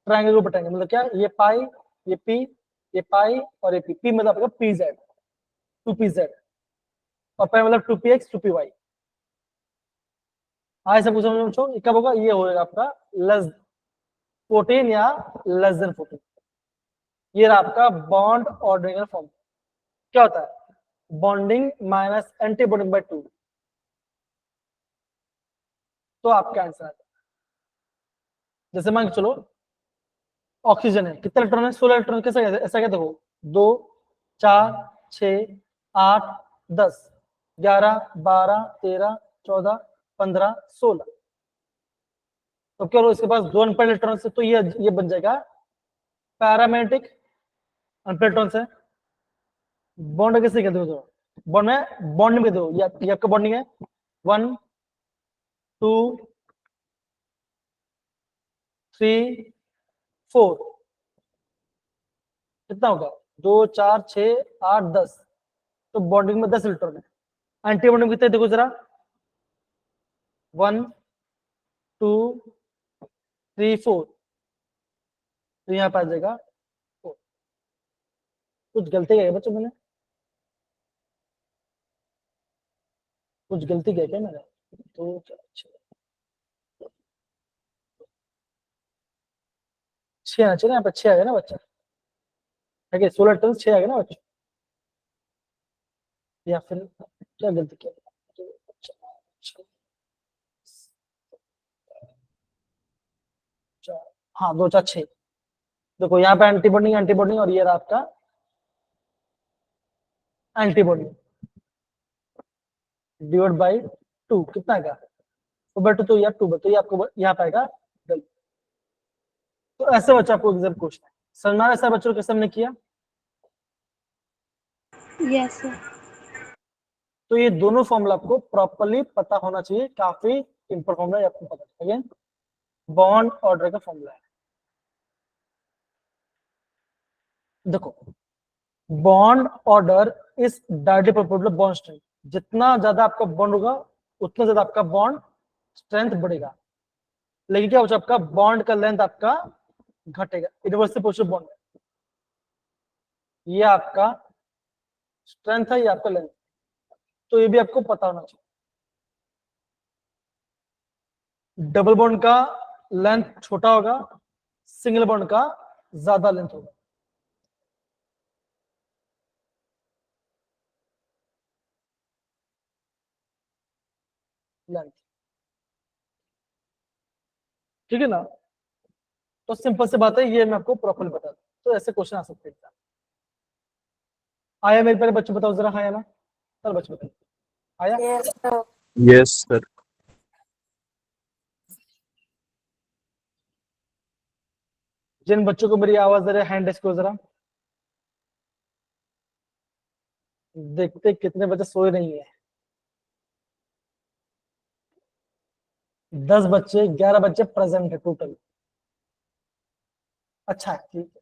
ट्रायंगल को बटाएंगे, मतलब क्या, ये पाई, ये P, ये पाई और ये P मतलब आपका PZ, 2pz, और पाई मतलब 2px 2py। हाँ सब कुछ समझो, कब होगा, ये होगा आपका लेस 14 या लेस देन 14। ये रहा आपका बॉन्ड ऑर्डरिंग का फॉर्म। क्या होता है? Bonding minus anti bonding by 2, तो आपका आंसर आता है। जैसे मान के चलो ऑक्सीजन है, कितने इलेक्ट्रॉन है? 16 इलेक्ट्रॉन। कैसे? ऐसा क्या? देखो 2 4 6 8 10 11 12 13 14 15 16, तो क्या इसके पास 2 अनपेड इलेक्ट्रॉन है, तो ये बन जाएगा पैरामैग्नेटिक अनपेड इलेक्ट्रॉन है। बॉन्ड कैसे कहते हो? बॉन्ड में बॉन्डिंग कहते हो, ये आपका बॉन्डिंग है 1 2 3 4, कितना होगा? 2 4 6 8 10, तो बॉन्डिंग में 10 इलेक्ट्रॉन है। एंटी बॉन्डिंग कितने देखो जरा, 1 2 3 4, तो यहाँ पे आ जाएगा 4। कुछ गलती क्या है बच्चों? मैंने कुछ गलती क्या मैंने? 2 4 6 आना चाहिए, यहाँ पे 6 आ गया ना बच्चा, है 16 टन 6 आ गया ना बच्चा, या फिर क्या गलती किया? हाँ 2 4 6, देखो यहाँ पे एंटीबॉडी और ये रहा आपका एंटीबॉडी डिवाइड बाई 2, कितना आएगा? 2/2, तो यार 2/2, तो ये आपको यहाँ पे आएगा गलत। तो ऐसे बच्चा आपको एग्जाम पूछना है। समझना है ऐसा बच्चों कैसे हमने किया? Yes, sir. तो ये दोनों फॉर्मूला आपको प्रॉपर्ली पता होना चाहिए, काफी इंपॉर्टेंट फॉर्मूला आपको पता है। बॉन्ड ऑर्डर का फॉर्मूला है, देखो bond order is directly proportional bond strength. जितना ज्यादा आपका बॉन्ड होगा उतना ज्यादा आपका बॉन्ड स्ट्रेंथ बढ़ेगा, लेकिन क्या होगा? आपका बॉन्ड का लेंथ आपका घटेगा। इनवर्सली प्रोपोर्शनल बॉन्ड है, ये आपका स्ट्रेंथ है, ये आपका लेंथ, तो ये भी आपको पता होना चाहिए। डबल बॉन्ड का लेंथ छोटा होगा, सिंगल बॉन्ड का ज्यादा लेंथ होगा। लेंथ, ठीक है ना? तो सिंपल से बात है, ये मैं आपको प्रॉपर्ली बता दूं, तो ऐसे क्वेश्चन आ सकते हैं। आया मेरे पहले बच्चे बताओ जरा, हाँ या ना? चल बच्चे बताओ, आया? Yes, sir. Yes, sir. जिन बच्चों को मेरी आवाज दे रहे हैंड रेस को जरा, देखते कितने बच्चे सोए नहीं है। 10 बच्चे, 11 बच्चे प्रेजेंट है टोटल। अच्छा ठीक है,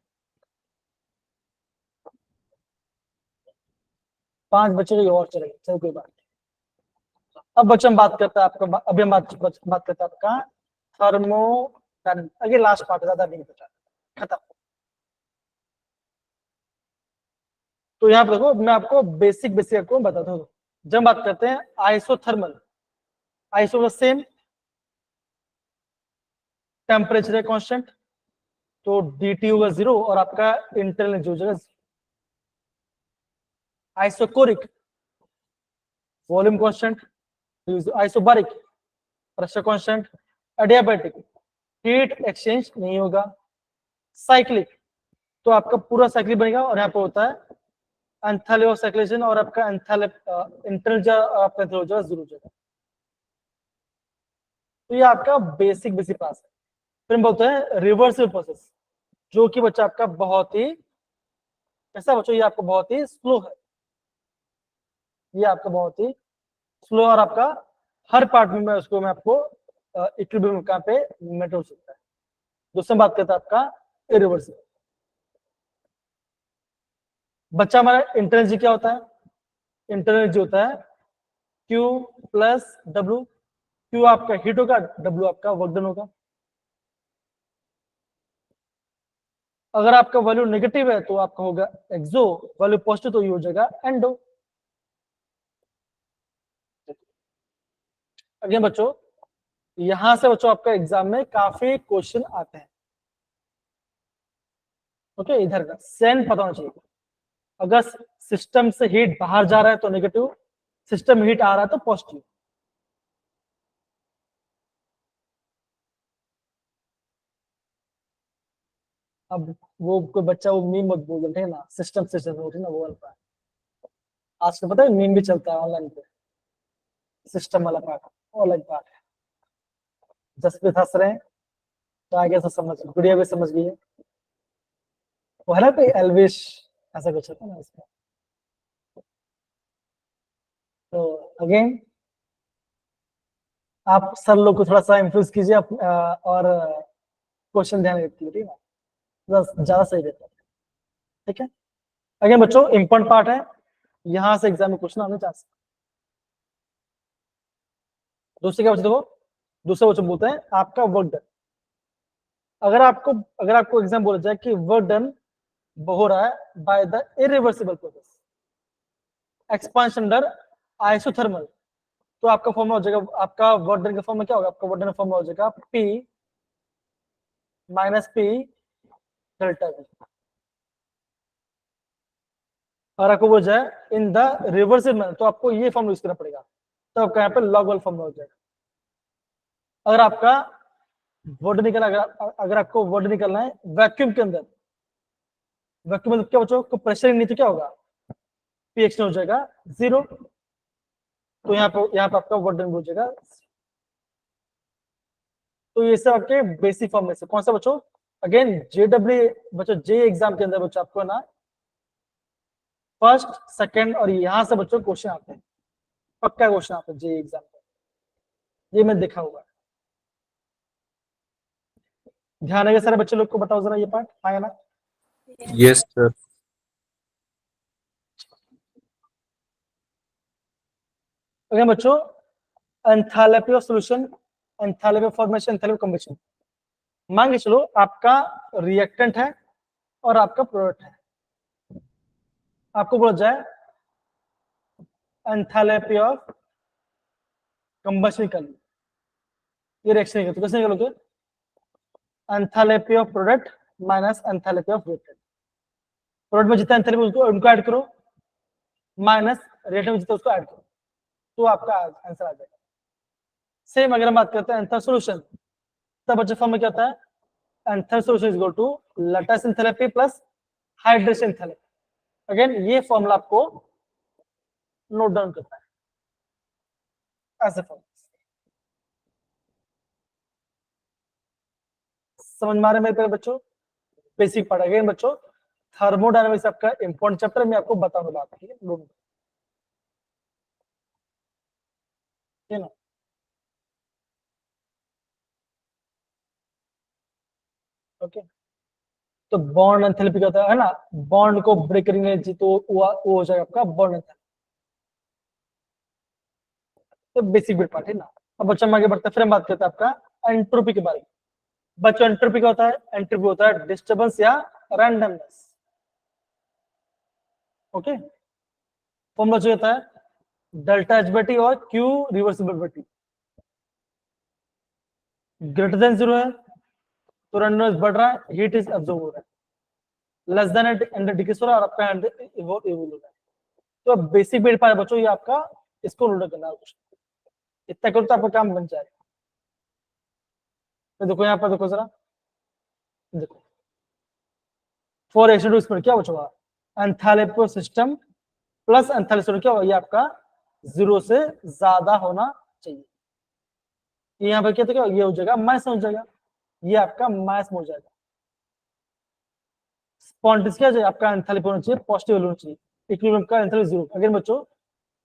5 बच्चे को और चलेगा, चलो कोई बात नहीं। अब बच्चे हम बात करते हैं आपका, अभी हम बात करते हैं आपका थर्मोडायनामिक्स। अगे लास्ट पार्ट, ज्यादा नहीं बचा, खत्म। तो यहाँ पर देखो, मैं आपको बेसिक आपको बताता हूँ। जब बात करते हैं आइसोथर्मल, आइसो सेम, टेम्परेचर है कांस्टेंट, तो dt होगा 0 और आपका इंटरनल जो जगह। Isochoric, volume constant. Isobaric, pressure constant. Adiabatic, heat exchange नहीं होगा। साइक्लिक, तो आपका पूरा साइक्लिक बनेगा, और यहाँ पे होता है एंथैल्पी ऑफ साइक्लेशन, और आपका एंथैल्पी इंटरनल जो आपका जो है 0 जगह। तो ये आपका बेसिक पास है। फिर हम बोलते हैं रिवर्सिबल प्रोसेस, जो कि बच्चा आपका बहुत ही कैसा बच्चों, ये आपका बहुत ही स्लो है, ये आपका बहुत ही स्लो, और आपका हर पार्ट में मैं उसको मैं आपको इक्विलिब्रियम कहाँ पे मेंटेन हो सकता है। दूसरा बात करता है आपका इरिवर्सिबल। बच्चा हमारा इंटरनल एनर्जी क्या होता है? इंटरनल एनर्जी होता है Q प्लस W। Q आपका हीट होगा, W आपका वर्क डन होगा। अगर आपका वैल्यू नेगेटिव है तो आपका होगा एक्सो, वैल्यू पॉजिटिव तो ये हो जाएगा एंडो। अगेन बच्चों, यहां से बच्चों आपका एग्जाम में काफी क्वेश्चन आते हैं, ओके, इधर का सेंड पता होना चाहिए। अगर सिस्टम से हीट बाहर जा रहा है तो नेगेटिव, सिस्टम हीट आ रहा है तो पॉजिटिव। अब वो कोई बच्चा वो मीम मत बोल रहे ना, सिस्टम बोल रहे ना, वो वाला। आज तो पता है मीम भी चलता है ऑनलाइन पे, सिस्टम वाला पार्ट ऑनलाइन पार्ट है। जसप्रीत हंस रहे हैं तो आगे से समझ, गुड़िया भी समझ गई है। वो है ना कोई एल्विश ऐसा कुछ होता है ना इसमें। तो अगेन आप सर लोग को थोड़ा सा इन्फ्लुएंस कीजिए और क्वेश्चन ध्यान रखिए, ठीक है, ज्यादा सही रहता है। ठीक है, अगेन बच्चों इंपॉर्टेंट पार्ट है, यहां से एग्जाम में क्वेश्चन आने चांस। दूसरे क्या बच्चे, देखो दूसरे बच्चे बोलते हैं आपका वर्क डन। अगर आपको एग्जाम बोला जाए कि वर्क डन हो रहा है by the irreversible process expansion under isothermal, तो आपका फॉर्मूला हो जाएगा, आपका वर्क डन का फॉर्मूला क्या होगा, आपका वर्क डन का फॉर्मूला हो जाएगा P minus P delta V। और आपको बोला जाए इन द रिवर्सिबल मैनर, तो आपको ये फॉर्मूला यूज करना पड़ेगा, तो आपका यहाँ पे लॉग वाला फॉर्मूला हो जाएगा। अगर आपका वर्ड निकलना, अगर आपको वर्ड निकलना है वैक्यूम के अंदर, वैक्यूम में क्या बच्चों को प्रेशर नहीं तो क्या होगा, पीएक्स हो जाएगा 0, तो यहाँ पे आपका वर्ड हो जाएगा। तो ये सब आपके बेसिक फॉर्म में से कौन सा बच्चों, अगेन जेडब्ल्यू बच्चों जे एग्जाम के अंदर बच्चों आपको ना फर्स्ट सेकंड और यहाँ से बच्चों क्वेश्चन आते हैं, पक्का क्वेश्चन आते हैं जे एग्जाम में, ये मैं देखा हुआ है। ध्यान है सारे बच्चे लोग को, बताओ जरा ये पार्ट आया ना। Yes, sir. अगेन बच्चों enthalpy of solution, enthalpy of formation, enthalpy of combustion. मान के चलो आपका रिएक्टेंट है और आपका प्रोडक्ट है, आपको बोला जाए एंथैल्पी ऑफ कंबशन कर ली, ये रिएक्शन है तो कैसे निकालोगे, enthalpy of product minus enthalpy of reactant. Product में जितना एंथैल्पी उनको ऐड करो, माइनस रिएक्टेंट में जितना उसको ऐड करो, तो आपका आंसर आ जाएगा। सेम अगर हम बात करते हैं एंथैल्पी सॉल्यूशन, तब बच्चे फॉर्म में क्या होता है, enthalpy solution is equal to lattice enthalpy plus hydration enthalpy. Again ये फॉर्मूला आपको नोट डाउन करना है ऐसे फॉर्म। समझ में आ रहा है मेरे प्यारे बच्चों, बेसिक पढ़ गए बच्चों, थर्मोडायनामिक्स आपका इंपॉर्टेंट चैप्टर, मैं आपको बताऊंगा बात, ठीक है ना। ओके, तो बॉन्ड एंथैल्पी क्या होता है ना, बॉन्ड को ब्रेक करेंगे जी तो वो हो जाएगा आपका बॉन्ड एंथैल्पी। तो बेसिक बिट पार्ट है ना। अब बच्चों हम आगे बढ़ते हैं, फिर हम बात करते हैं आपका एंट्रोपी के बारे में। बच्चों एंट्रोपी क्या होता है, एंट्रोपी होता है डिस्टर्बेंस या रैंडमनेस। ओके, फॉर्मूला जो होता है डेल्टा एच बाई टी और Q reversible by T, greater than 0 है तो रैंडमनेस बढ़ रहा है, हीट इज अब्सॉर्ब हो रहा है, लेस देन एंड डिक्रीज हो रहा है और आपका इवोल्व हो रहा है। तो बेसिक बिट पार्ट बच्चों ये आपका, इसको नोट करना है, इतना करो तो आपका काम बन जाएगा। तो देखो यहाँ पर, देखो जरा, देखो 4 इसमें क्या बचेगा, एंथैल्पी सिस्टम प्लस एंथैल्पी क्या होगा, ये आपका 0 से ज्यादा होना चाहिए। यहाँ पर क्या तो क्या ये हो जाएगा माइनस हो जाएगा, ये आपका माइनस हो जाएगा। स्पॉन्टेनियस क्या जाएगा, आपका एंथैल्पी होना चाहिए पॉजिटिव होना चाहिए, इक्विलिब्रियम का एंथैल्पी 0। अगर बच्चों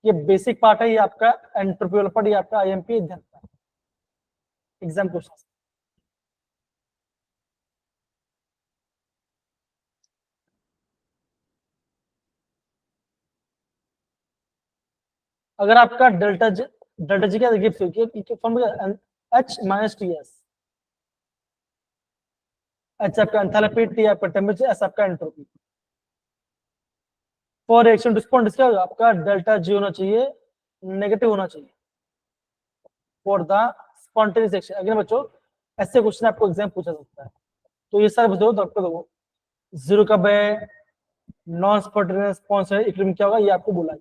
ये बेसिक पार्ट है, ये आपका एंट्रोपी वाला पार्ट, ये आपका आईएमपी एग्जाम क्वेश्चन। अगर आपका डेल्टा जी क्या गिफ्ट होगी formula H minus T S, H आपका एंथैल्पी, टी आपका टेम्परेचर, एस आपका एंट्रोपी। फॉर रिएक्शन रिस्पॉन्स क्या होगा, आपका डेल्टा जी होना चाहिए नेगेटिव होना चाहिए फॉर द स्पॉन्टेनियस रिएक्शन। अगर बच्चों ऐसे क्वेश्चन आपको एग्जाम पूछा सकता है, तो ये सारे बच्चों तो आपको देखो जीरो कब है, नॉन स्पॉन्टेनियस स्पॉन्टेनियस इक्विलिब्रियम क्या होगा ये आपको बोला है।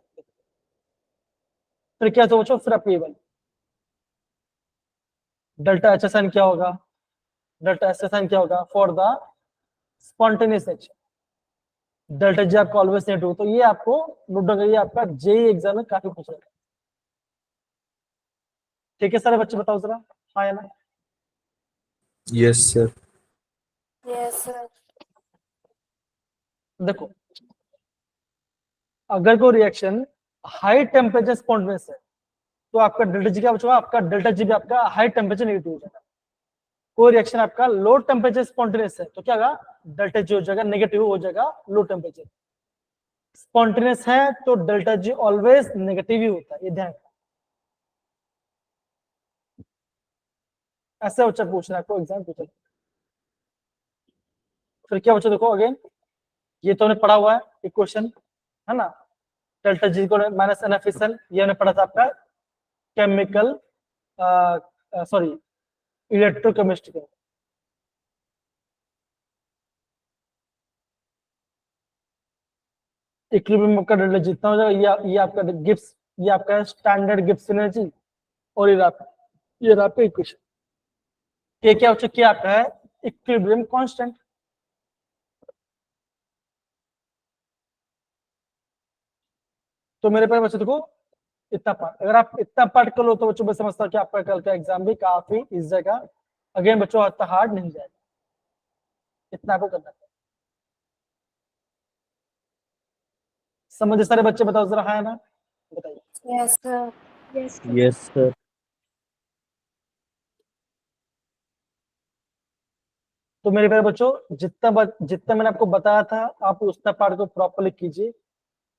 फिर क्या तो बच्चों, फिर आप ये वाला डेल्टा एच साइन क्या होगा, डेल्टा एस साइन क्या होगा for the spontaneous H, delta G आपका ऑलवेज नेगेटिव। तो ये आपको नोट डाउन करिए, आपका जेई एग्जाम में काफी पूछा जाता है। ठीक है सारे बच्चे बताओ जरा, हाँ या ना। Yes, sir. Yes, sir. देखो अगर कोई रिएक्शन हाई टेम्परेचर स्पॉन्टेनियस है तो आपका डेल्टा जी क्या बचेगा, आपका डेल्टा जी भी आपका हाई टेम्परेचर नेगेटिव हो जाएगा। कोई रिएक्शन आपका लो टेम्परेचर स्पॉन्टेनियस है तो क्या होगा, डेल्टा जी हो जाएगा नेगेटिव हो जाएगा लो टेम्परेचर। स्पॉन्टेनियस है तो डेल्टा जी ऑलवेज नेगेटिव ही होता है, ये ध्यान रखना। ऐसे बच्चा पूछ रहा है आपको एग्जाम पूछा। फिर क्या बच्चा देखो अगेन, ये तो हमने पढ़ा हुआ है एक क्वेश्चन है ना, डेल्टा जी को minus n F S L, ये हमने पढ़ा था आपका केमिकल सॉरी इलेक्ट्रोकेमिस्ट्री का। इक्विलिब्रियम आपका डेल्टा जितना हो जाएगा, ये आपका गिब्स, ये आपका स्टैंडर्ड गिब्स एनर्जी, और ये आपका इक्वेशन। ये क्या हो चुका है, आपका है इक्विलिब्रियम कांस्टेंट। तो मेरे पास बच्चों देखो इतना पार्ट, अगर आप इतना पार्ट कर लो तो बच्चों मैं समझता हूँ कि आपका कल का एग्जाम भी काफी इस जगह अगेन बच्चों इतना हार्ड नहीं जाएगा, इतना आपको करना है। समझे सारे बच्चे, बताओ जरा हाँ ना, बताइए। Yes, sir. Yes, sir. Yes, sir. तो मेरे प्यारे बच्चों जितना मैंने आपको बताया था आप उतना पार्ट को प्रॉपरली कीजिए,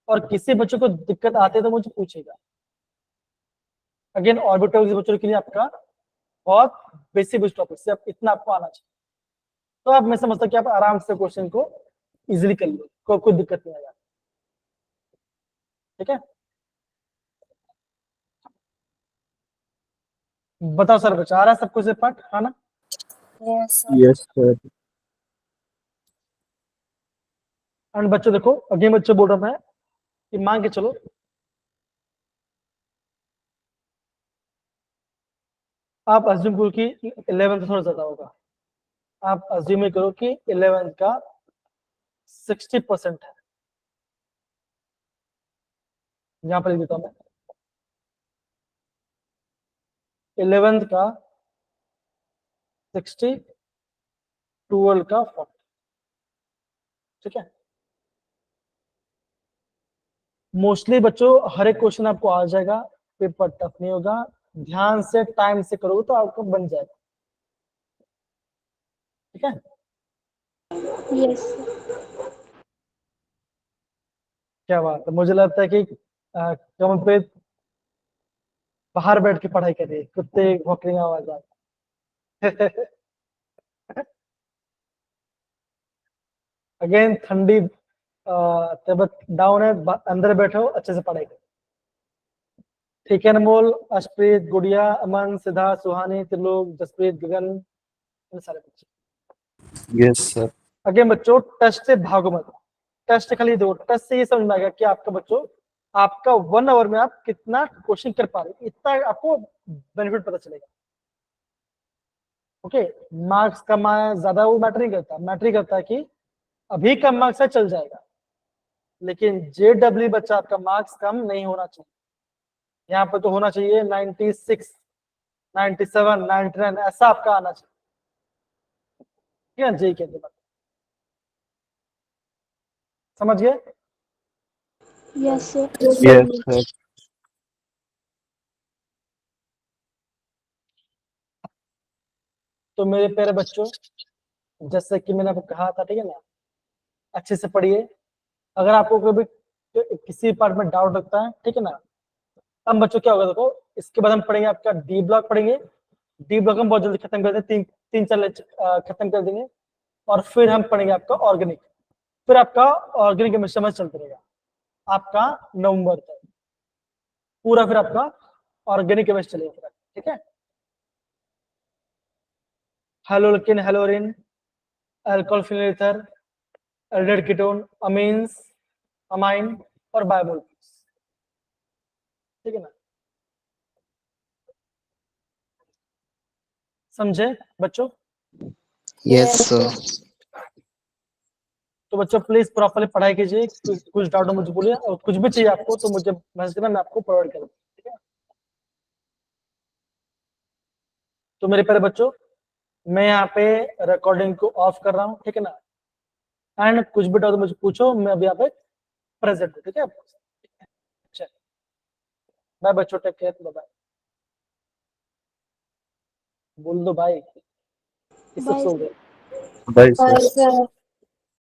और किसी बच्चों को दिक्कत आती है तो मुझे पूछेगा। अगेन ऑर्बिटल के बच्चों के लिए आपका बहुत बेसिक टॉपिक से इतना आपको आना चाहिए, तो आप मैं समझता हूँ कि आप आराम से क्वेश्चन को इजीली कर लो, कोई दिक्कत नहीं आएगा। ठीक है, बताओ सर बच्चा आ रहा है सबको से पार्ट, हाँ ना। Yes, sir. Yes, sir. And बच्चों देखो अगेन बच्चों बोल रहा मैं कि मान के चलो आप अज्यूम करो कि 11th थोड़ा ज्यादा होगा, आप अज्यूम करो कि 11th का 60% है, यहां पर लिख देता हूं मैं 11th का 60, 12 का 40। ठीक है, मोस्टली बच्चों हर एक क्वेश्चन आपको आ जाएगा, पेपर टफ नहीं होगा, ध्यान से टाइम से करोगे तो आपको बन जाएगा। ठीक है, Yes, sir. क्या बात है, मुझे लगता है कि कम पे बाहर बैठ के पढ़ाई कर रही है, कुत्ते भौंकने की आवाज आ रही है। अगेन ठंडी तबीयत डाउन है, अंदर बैठो अच्छे से पढ़ाई करो। ठीक है, अनमोल, अशप्रीत, गुड़िया, अमन, सिद्धार्थ, सुहानी, त्रिलोक, जसप्रीत, गगन, इन सारे बच्चे। Yes, sir. अगेन बच्चों टेस्ट से भागो मत, टेस्ट खाली दो, टेस्ट से ये समझ में आ गया कि आपका बच्चों आपका 1 आवर में आप कितना क्वेश्चन कर पा रहे हो, इतना आपको बेनिफिट पता चलेगा। ओके, मार्क्स कम ज्यादा वो मैटर नहीं करता, मैटर करता है कि अभी कम मार्क्स है चल जाएगा, लेकिन जेडब्ल्यू बच्चा आपका मार्क्स कम नहीं होना चाहिए, यहाँ पर तो होना चाहिए 96, 97, 99 ऐसा आपका आना चाहिए। ठीक है, जे के बाद समझ गए। Yes, sir. Yes, sir. तो मेरे प्यारे बच्चों जैसे कि मैंने आपको कहा था, ठीक है ना, अच्छे से पढ़िए। अगर आपको कभी किसी पार्ट में डाउट लगता है, ठीक है ना, अब बच्चों क्या होगा देखो, इसके बाद हम पढ़ेंगे आपका डी ब्लॉक पढ़ेंगे, डी ब्लॉक हम बहुत जल्दी खत्म कर देंगे, तीन चार खत्म कर देंगे, और फिर हम पढ़ेंगे आपका ऑर्गेनिक, फिर आपका ऑर्गेनिक केमिस्ट्री में चलते रहेगा आपका नवंबर तक पूरा, फिर आपका ऑर्गेनिक केमिस्ट्री चलेगा। ठीक है, haloalkane, haloarene, alcohol phenol ether, aldehyde ketone, amines, amine और बायोमोलिक्यूल्स, ठीक है ना। समझे बच्चों? Yes, sir. तो बच्चों प्लीज प्रॉपर्ली पढ़ाई कीजिए, कुछ डाउट हो मुझे बोलिए, और कुछ भी चाहिए आपको तो मुझे मैसेज करना, मैं आपको प्रोवाइड करूंगा, ठीक है। तो मेरे प्यारे बच्चों, मैं यहाँ पे रिकॉर्डिंग को ऑफ कर रहा हूँ, ठीक है ना। एंड कुछ भी डाउट मुझे पूछो, मैं अभी यहाँ पे प्रेजेंट हूँ, ठीक है। चलिए बाय बच्चों, टेक केयर, बाय बाय। बोल दो भाई, ये सब Bye, सो sir. गए। Bye, sir. Bye, sir.